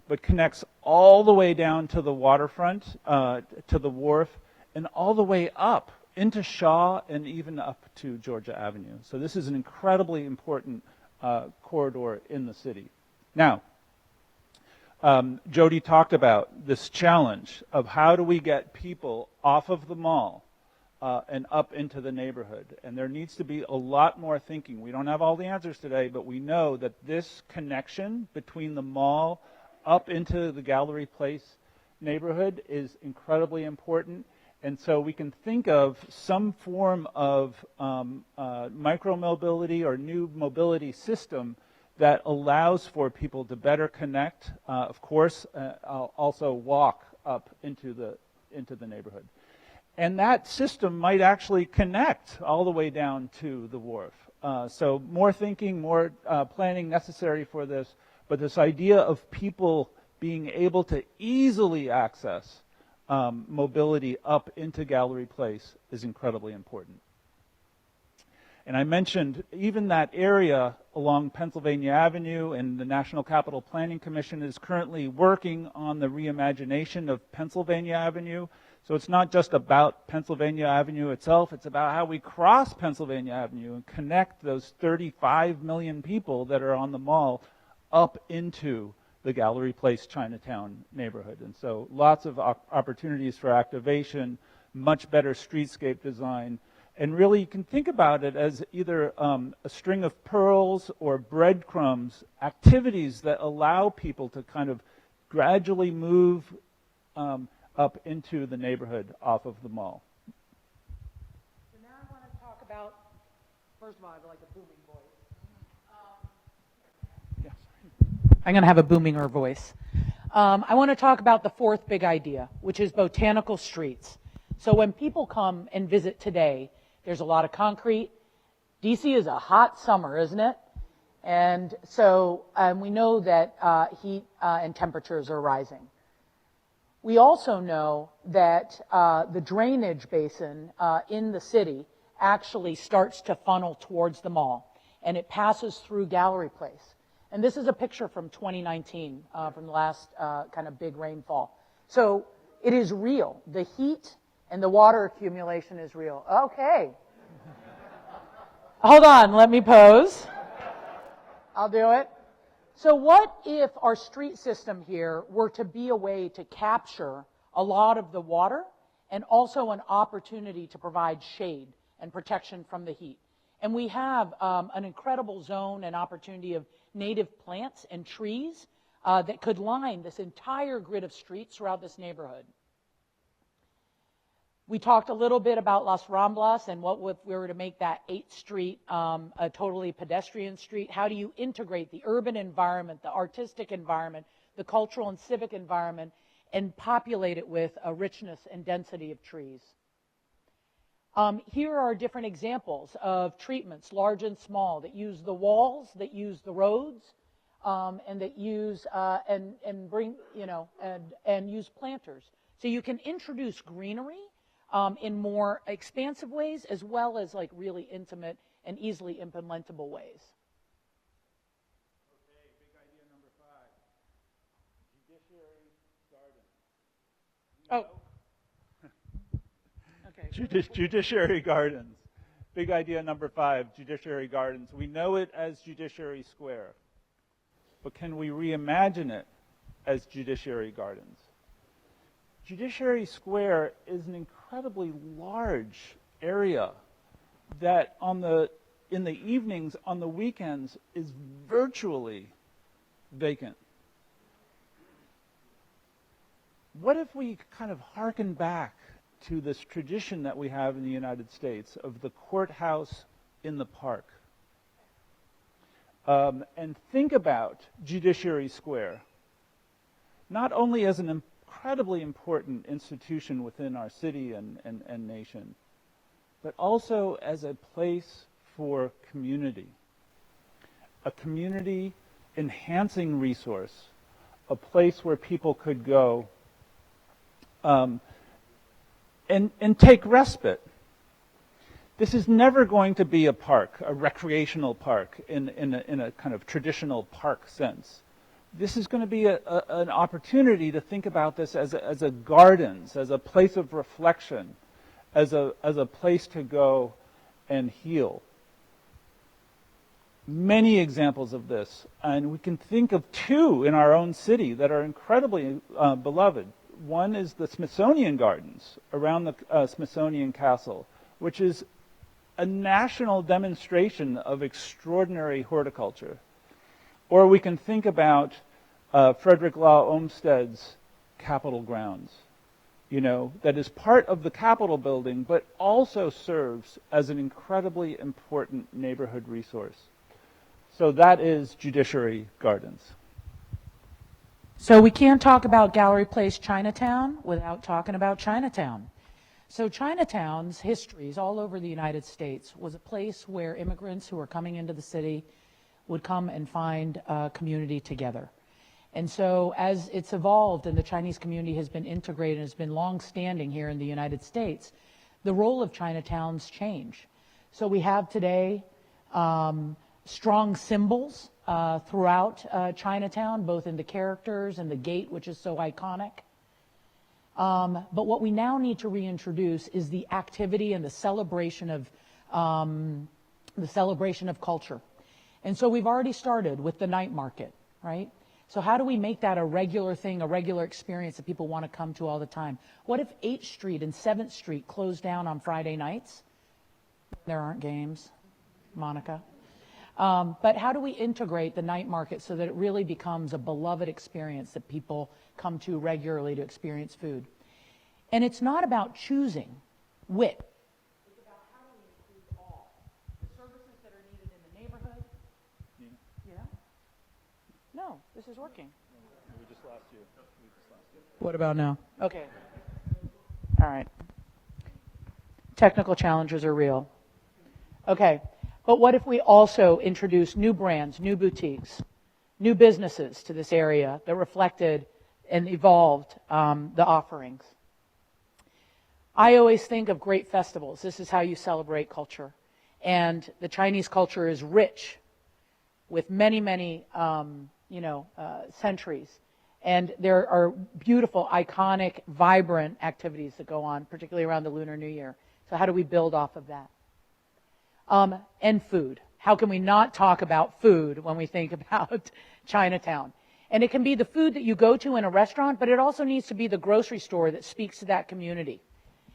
but connects all the way down to the waterfront, to the wharf, and all the way up into Shaw and even up to Georgia Avenue. So this is an incredibly important corridor in the city. Now, Jody talked about this challenge of how do we get people off of the mall and up into the neighborhood. And there needs to be a lot more thinking. We don't have all the answers today, but we know that this connection between the mall up into the Gallery Place neighborhood is incredibly important. And so we can think of some form of micro-mobility or new mobility system that allows for people to better connect, of course, also walk up into the neighborhood. And that system might actually connect all the way down to the wharf. So more thinking, more planning necessary for this, but this idea of people being able to easily access mobility up into Gallery Place is incredibly important. And I mentioned even that area along Pennsylvania Avenue, and the National Capital Planning Commission is currently working on the reimagination of Pennsylvania Avenue. So it's not just about Pennsylvania Avenue itself, it's about how we cross Pennsylvania Avenue and connect those 35 million people that are on the mall up into the Gallery Place Chinatown neighborhood. And so lots of opportunities for activation, much better streetscape design, and really you can think about it as either a string of pearls or breadcrumbs, activities that allow people to kind of gradually move up into the neighborhood off of the mall. So now I want to talk about, first of all, I have like a booming voice. Yes. I'm going to have a boominger voice. I want to talk about the fourth big idea, which is botanical streets. So when people come and visit today, there's a lot of concrete. DC is a hot summer, isn't it? And so we know that heat and temperatures are rising. We also know that the drainage basin in the city actually starts to funnel towards the mall, and it passes through Gallery Place. And this is a picture from 2019, from the last kind of big rainfall. So it is real. The heat and the water accumulation is real. Okay. Hold on, let me pose. I'll do it. So what if our street system here were to be a way to capture a lot of the water and also an opportunity to provide shade and protection from the heat? And we have an incredible zone and opportunity of native plants and trees that could line this entire grid of streets throughout this neighborhood. We talked a little bit about Las Ramblas and what if we were to make that 8th Street a totally pedestrian street. How do you integrate the urban environment, the artistic environment, the cultural and civic environment, and populate it with a richness and density of trees? Here are different examples of treatments, large and small, that use the walls, that use the roads, and that use and bring, and use planters. So you can introduce greenery in more expansive ways, as well as like really intimate and easily implementable ways. Okay, big idea number 5, Judiciary Gardens. Okay. Judiciary Gardens. Big idea number 5, Judiciary Gardens. We know it as Judiciary Square, but can we reimagine it as Judiciary Gardens? Judiciary Square is an incredibly large area that in the evenings, on the weekends, is virtually vacant. What if we kind of harken back to this tradition that we have in the United States of the courthouse in the park. And think about Judiciary Square, not only as an incredibly important institution within our city and nation, but also as a place for community, a community enhancing resource, a place where people could go and take respite. This is never going to be a park, a recreational park in a kind of traditional park sense. This is going to be an opportunity to think about this as a gardens, as a place of reflection, as a place to go and heal. Many examples of this, and we can think of two in our own city that are incredibly beloved. One is the Smithsonian Gardens around the Smithsonian Castle, which is a national demonstration of extraordinary horticulture. Or we can think about Frederick Law Olmsted's Capitol grounds, that is part of the Capitol building, but also serves as an incredibly important neighborhood resource. So that is Judiciary Gardens. So we can't talk about Gallery Place Chinatown without talking about Chinatown. So Chinatown's histories all over the United States was a place where immigrants who were coming into the city would come and find a community together. And so as it's evolved and the Chinese community has been integrated and has been long-standing here in the United States, the role of Chinatowns change. So we have today strong symbols throughout Chinatown, both in the characters and the gate, which is so iconic. But what we now need to reintroduce is the activity and the celebration of culture. And so we've already started with the night market, right? So how do we make that a regular thing, a regular experience that people want to come to all the time? What if 8th Street and 7th Street closed down on Friday nights? There aren't games, Monica. But how do we integrate the night market so that it really becomes a beloved experience that people come to regularly to experience food? And it's not about choosing which. It's about how do we include all the services that are needed in the neighborhood. Yeah? No, this is working. We just lost you. What about now? Okay. All right. Technical challenges are real. Okay. But what if we also introduce new brands, new boutiques, new businesses to this area that reflected and evolved the offerings? I always think of great festivals. This is how you celebrate culture. And the Chinese culture is rich with many, many, centuries. And there are beautiful, iconic, vibrant activities that go on, particularly around the Lunar New Year. So how do we build off of that? And food. How can we not talk about food when we think about Chinatown? And it can be the food that you go to in a restaurant, but it also needs to be the grocery store that speaks to that community.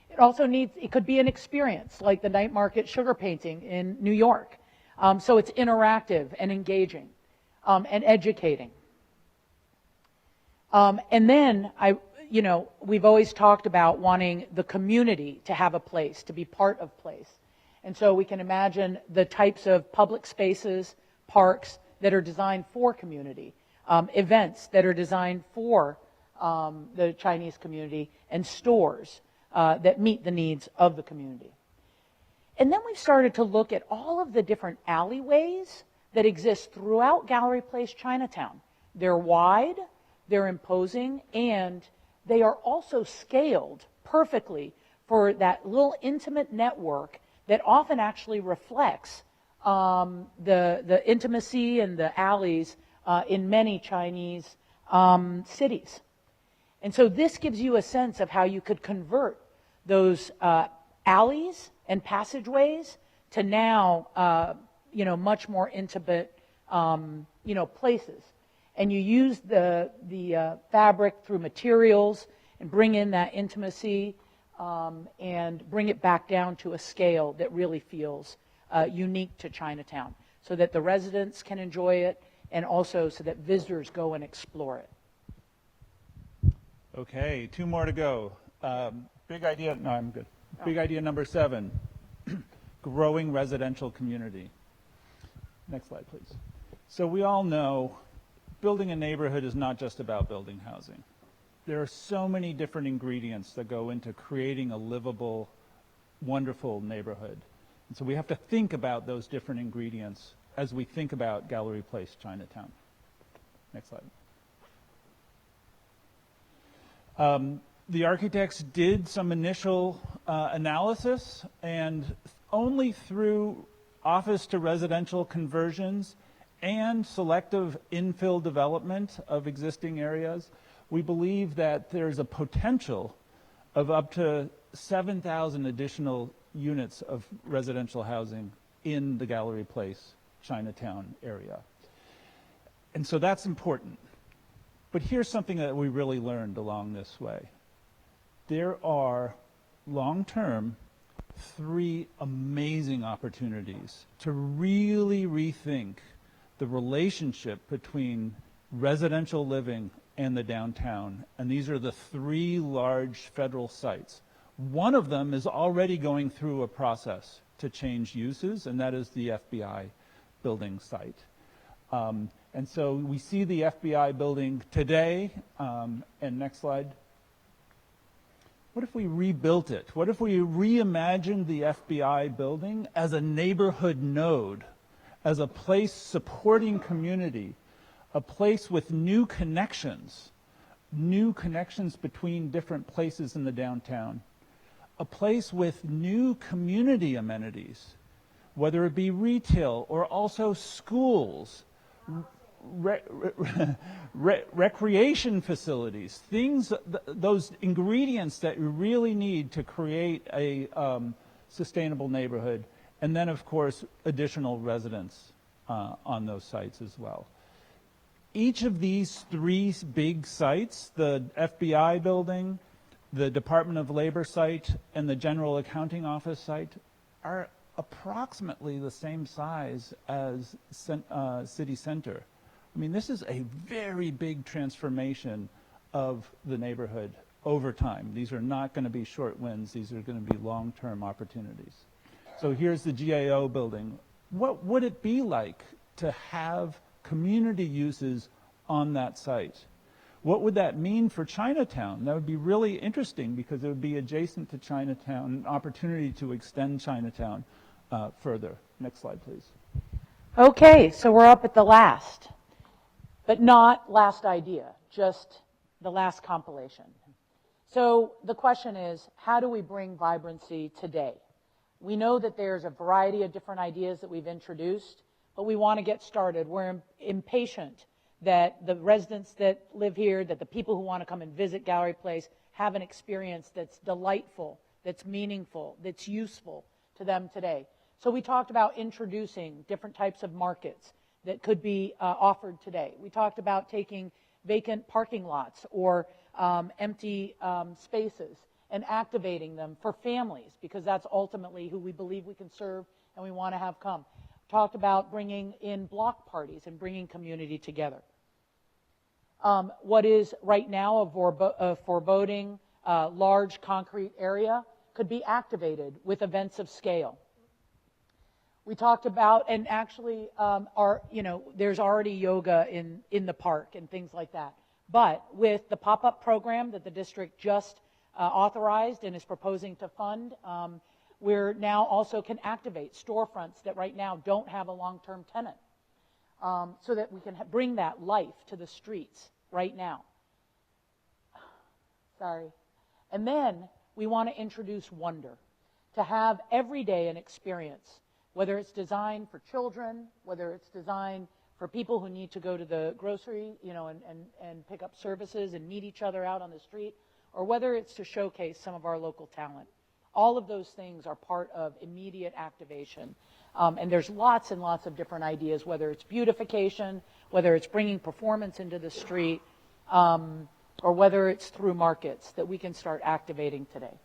It could be an experience, like the night market sugar painting in New York. So it's interactive and engaging and educating. And then we've always talked about wanting the community to have a place, to be part of place. And so we can imagine the types of public spaces, parks that are designed for community, events that are designed for the Chinese community, and stores that meet the needs of the community. And then we've started to look at all of the different alleyways that exist throughout Gallery Place Chinatown. They're wide, they're imposing, and they are also scaled perfectly for that little intimate network that often actually reflects the intimacy and the alleys in many Chinese cities. And so this gives you a sense of how you could convert those alleys and passageways to now, much more intimate, places. And you use the fabric through materials and bring in that intimacy and bring it back down to a scale that really feels unique to Chinatown, so that the residents can enjoy it and also so that visitors go and explore it. Okay, 2 more to go. Big idea, no, I'm good. Big idea number 7, growing residential community. Next slide, please. So we all know building a neighborhood is not just about building housing. There are so many different ingredients that go into creating a livable, wonderful neighborhood. And so we have to think about those different ingredients as we think about Gallery Place, Chinatown. Next slide. The architects did some initial analysis, and only through office to residential conversions and selective infill development of existing areas, we believe that there's a potential of up to 7,000 additional units of residential housing in the Gallery Place, Chinatown area. And so that's important. But here's something that we really learned along this way. There are long-term 3 amazing opportunities to really rethink the relationship between residential living and the downtown. And these are the 3 large federal sites. One of them is already going through a process to change uses, and that is the FBI building site. And so we see the FBI building today, and next slide. What if we rebuilt it? What if we reimagined the FBI building as a neighborhood node, as a place supporting community, a place with new connections between different places in the downtown, a place with new community amenities, whether it be retail or also schools, recreation facilities, things, those ingredients that you really need to create a sustainable neighborhood, and then of course additional residents on those sites as well. Each of these 3 big sites, the FBI building, the Department of Labor site, and the General Accounting Office site, are approximately the same size as City Center. I mean, this is a very big transformation of the neighborhood over time. These are not going to be short wins. These are going to be long-term opportunities. So here's the GAO building. What would it be like to have community uses on that site? What would that mean for Chinatown? That would be really interesting because it would be adjacent to Chinatown, an opportunity to extend Chinatown further. Next slide, please. Okay, so we're up at the last, but not last idea, just the last compilation. So the question is, how do we bring vibrancy today? We know that there's a variety of different ideas that we've introduced, but we want to get started. We're impatient that the residents that live here, that the people who want to come and visit Gallery Place have an experience that's delightful, that's meaningful, that's useful to them today. So we talked about introducing different types of markets that could be offered today. We talked about taking vacant parking lots or empty spaces and activating them for families, because that's ultimately who we believe we can serve and we want to have come. Talked about bringing in block parties and bringing community together. What is right now a foreboding large concrete area could be activated with events of scale. We talked about, and actually, there's already yoga in the park and things like that. But with the pop-up program that the district just authorized and is proposing to fund, we're now also can activate storefronts that right now don't have a long-term tenant, so that we can bring that life to the streets right now. Sorry. And then we want to introduce wonder, to have every day an experience, whether it's designed for children, whether it's designed for people who need to go to the grocery, and pick up services and meet each other out on the street, or whether it's to showcase some of our local talent. All of those things are part of immediate activation. And there's lots and lots of different ideas, whether it's beautification, whether it's bringing performance into the street, or whether it's through markets that we can start activating today.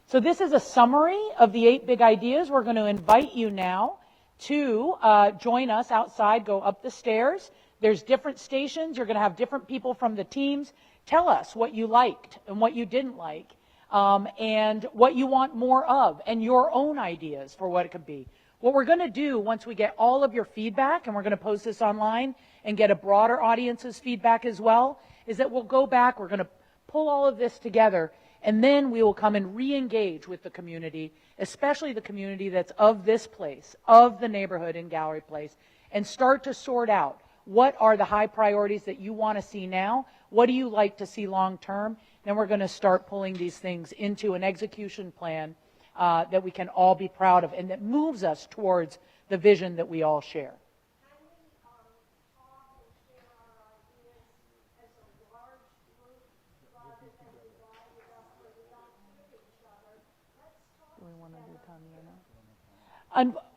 So this is a summary of the 8 big ideas. We're going to invite you now to join us outside, go up the stairs. There's different stations. You're going to have different people from the teams. Tell us what you liked and what you didn't like. and what you want more of, and your own ideas for what it could be. What we're going to do once we get all of your feedback, and we're going to post this online and get a broader audience's feedback as well, is that we'll go back, we're going to pull all of this together, and then we will come and re-engage with the community, especially the community that's of this place, of the neighborhood in Gallery Place, and start to sort out what are the high priorities that you want to see now, what do you like to see long term. Then we're going to start pulling these things into an execution plan that we can all be proud of and that moves us towards the vision that we all share.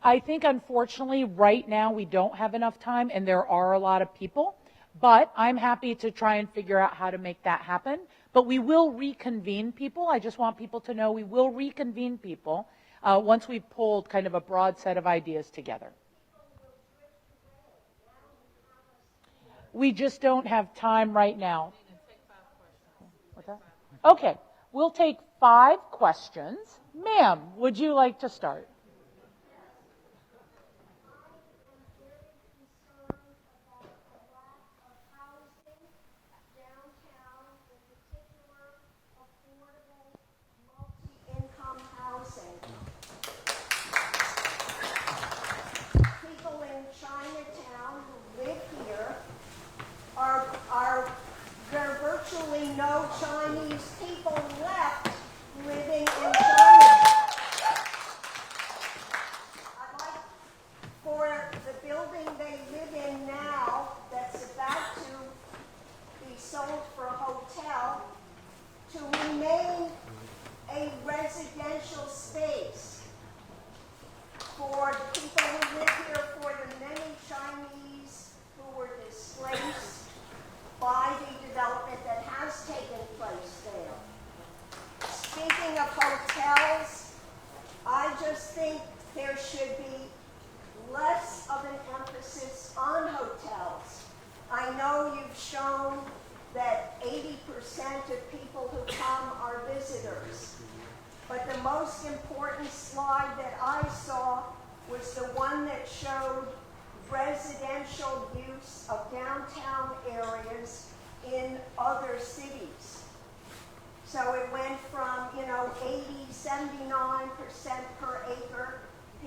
I think, unfortunately, right now we don't have enough time, and there are a lot of people. But I'm happy to try and figure out how to make that happen. But we will reconvene people. I just want people to know we will reconvene people once we've pulled kind of a broad set of ideas together. We just don't have time right now. What's that? Okay, we'll take 5 questions. Ma'am, would you like to start? People in Chinatown who live here there are virtually no Chinese people left living in Chinatown. I'd like for the building they live in now that's about to be sold for a hotel to remain a residential space for the people who live here, for the many Chinese who were displaced by the development that has taken place there. Speaking of hotels, I just think there should be less of an emphasis on hotels. I know you've shown that 80% of people who come are visitors. But the most important slide that I saw was the one that showed residential use of downtown areas in other cities. So it went from, 80, 79% per acre,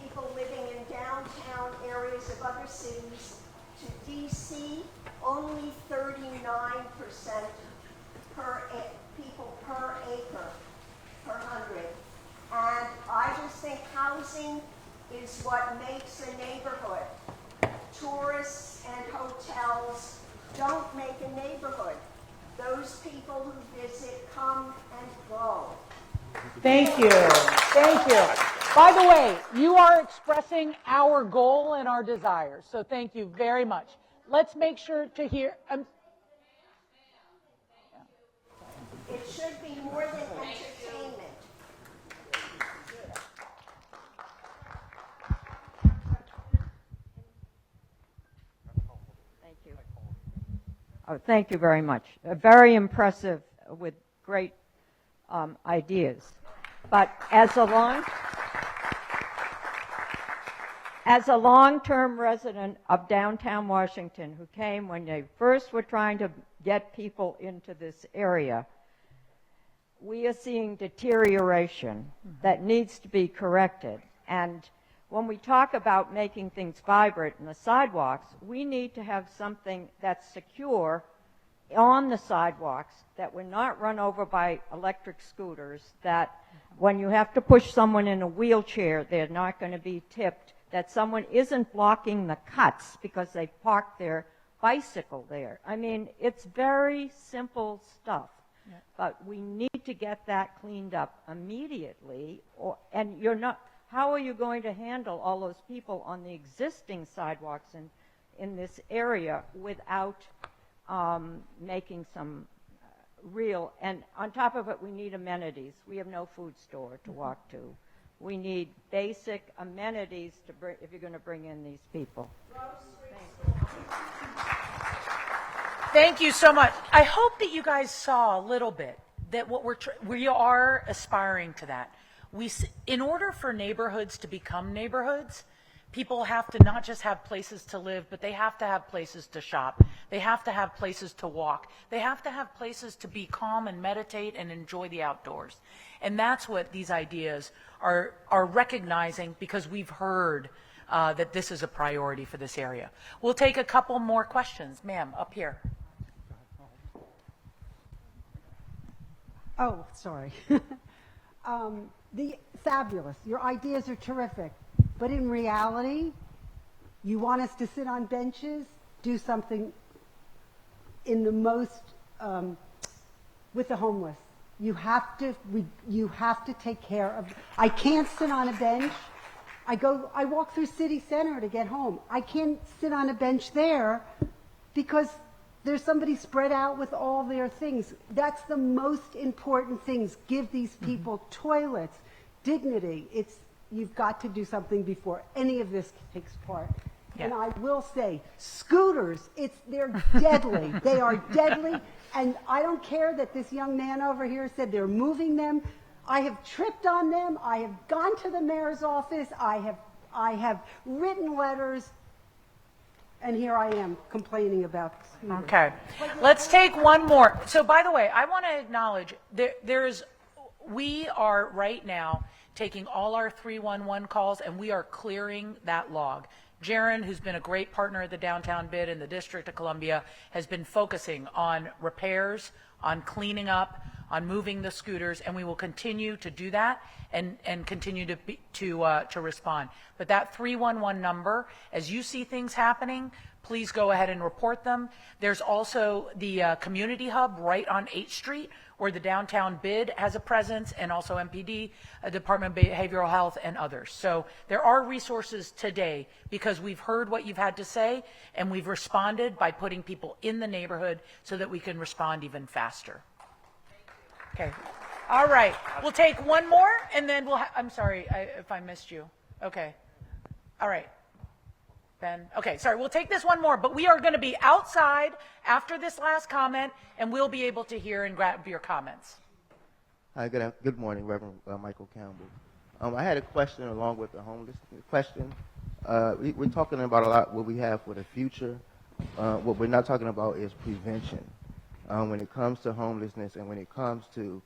people living in downtown areas of other cities, to DC, only 39% people per acre. Per 100. And I just think housing is what makes a neighborhood. Tourists and hotels don't make a neighborhood. Those people who visit come and go. Thank you. Thank you. By the way, you are expressing our goal and our desires. So thank you very much. Let's make sure to hear. It should be more than entertainment. Thank you. Oh, thank you very much. Very impressive with great ideas. But as a long-term resident of downtown Washington who came when they first were trying to get people into this area, we are seeing deterioration that needs to be corrected. And when we talk about making things vibrant in the sidewalks, we need to have something that's secure on the sidewalks, that we're not run over by electric scooters, that when you have to push someone in a wheelchair, they're not going to be tipped, that someone isn't blocking the cuts because they parked their bicycle there. I mean, it's very simple stuff. Yeah. But we need to get that cleaned up immediately, and how are you going to handle all those people on the existing sidewalks in this area without making some real, and on top of it, we need amenities. We have no food store to walk to. We need basic amenities to bring, if you're going to bring in these people. Thank you so much. I hope that you guys saw a little bit that we are aspiring to that. In order for neighborhoods to become neighborhoods, people have to not just have places to live, but they have to have places to shop. They have to have places to walk. They have to have places to be calm and meditate and enjoy the outdoors. And that's what these ideas are recognizing, because we've heard that this is a priority for this area. We'll take a couple more questions. Ma'am, up here. Oh, sorry. Fabulous. Your ideas are terrific. But in reality, you want us to sit on benches, do something in the most, with the homeless. You have to take care of, I can't sit on a bench. I walk through city center to get home. I can't sit on a bench there because there's somebody spread out with all their things. That's the most important things. Give these people toilets, dignity. You've got to do something before any of this takes part. Yeah. And I will say, scooters, they're deadly. They are deadly. And I don't care that this young man over here said they're moving them. I have tripped on them. I have gone to the mayor's office. I have written letters. And here I am complaining about scooters. Okay. Let's take one more. So, by the way, I want to acknowledge we are right now taking all our 311 calls, and we are clearing that log. Jaron, who's been a great partner at the Downtown Bid in the District of Columbia, has been focusing on repairs, on cleaning up, on moving the scooters, and we will continue to do that and continue to respond. But that 311 number, as you see things happening, please go ahead and report them. There's also the community hub right on 8th Street, where the Downtown Bid has a presence, and also MPD, Department of Behavioral Health, and others. So there are resources today, because we've heard what you've had to say, and we've responded by putting people in the neighborhood so that we can respond even faster. Okay. All right. We'll take one more, and then I'm sorry if I missed you. Okay. All right. Ben? Okay, sorry, we'll take this one more, but we are going to be outside after this last comment, and we'll be able to hear and grab your comments. Hi, good morning, Reverend Michael Campbell. I had a question along with the homeless question. We're talking about a lot what we have for the future. What we're not talking about is prevention. When it comes to homelessness and when it comes to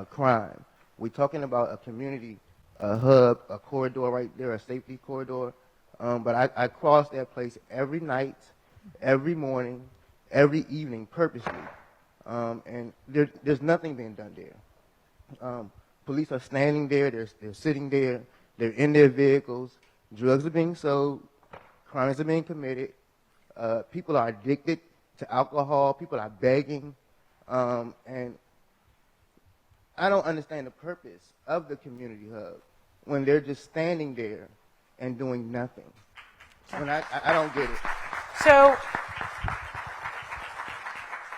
crime, we're talking about a community hub, a corridor right there, a safety corridor. But I cross that place every night, every morning, every evening purposely. And there's nothing being done there. Police are standing there, they're sitting there, they're in their vehicles, drugs are being sold, crimes are being committed, people are addicted to alcohol, people are begging, and I don't understand the purpose of the community hub when they're just standing there and doing nothing. And I don't get it. So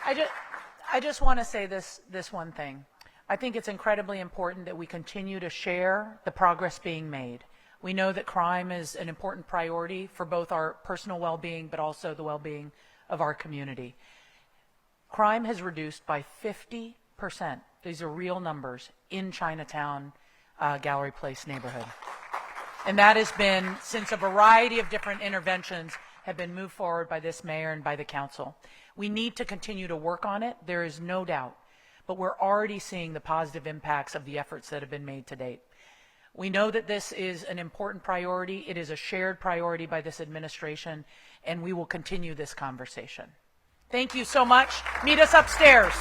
I just want to say this one thing. I think it's incredibly important that we continue to share the progress being made. We know that crime is an important priority for both our personal well-being, but also the well-being of our community. Crime has reduced by 50%. These are real numbers in Chinatown, Gallery Place neighborhood. And that has been since a variety of different interventions have been moved forward by this mayor and by the council. We need to continue to work on it, there is no doubt, but we're already seeing the positive impacts of the efforts that have been made to date. We know that this is an important priority. It is a shared priority by this administration, and we will continue this conversation. Thank you so much. Meet us upstairs.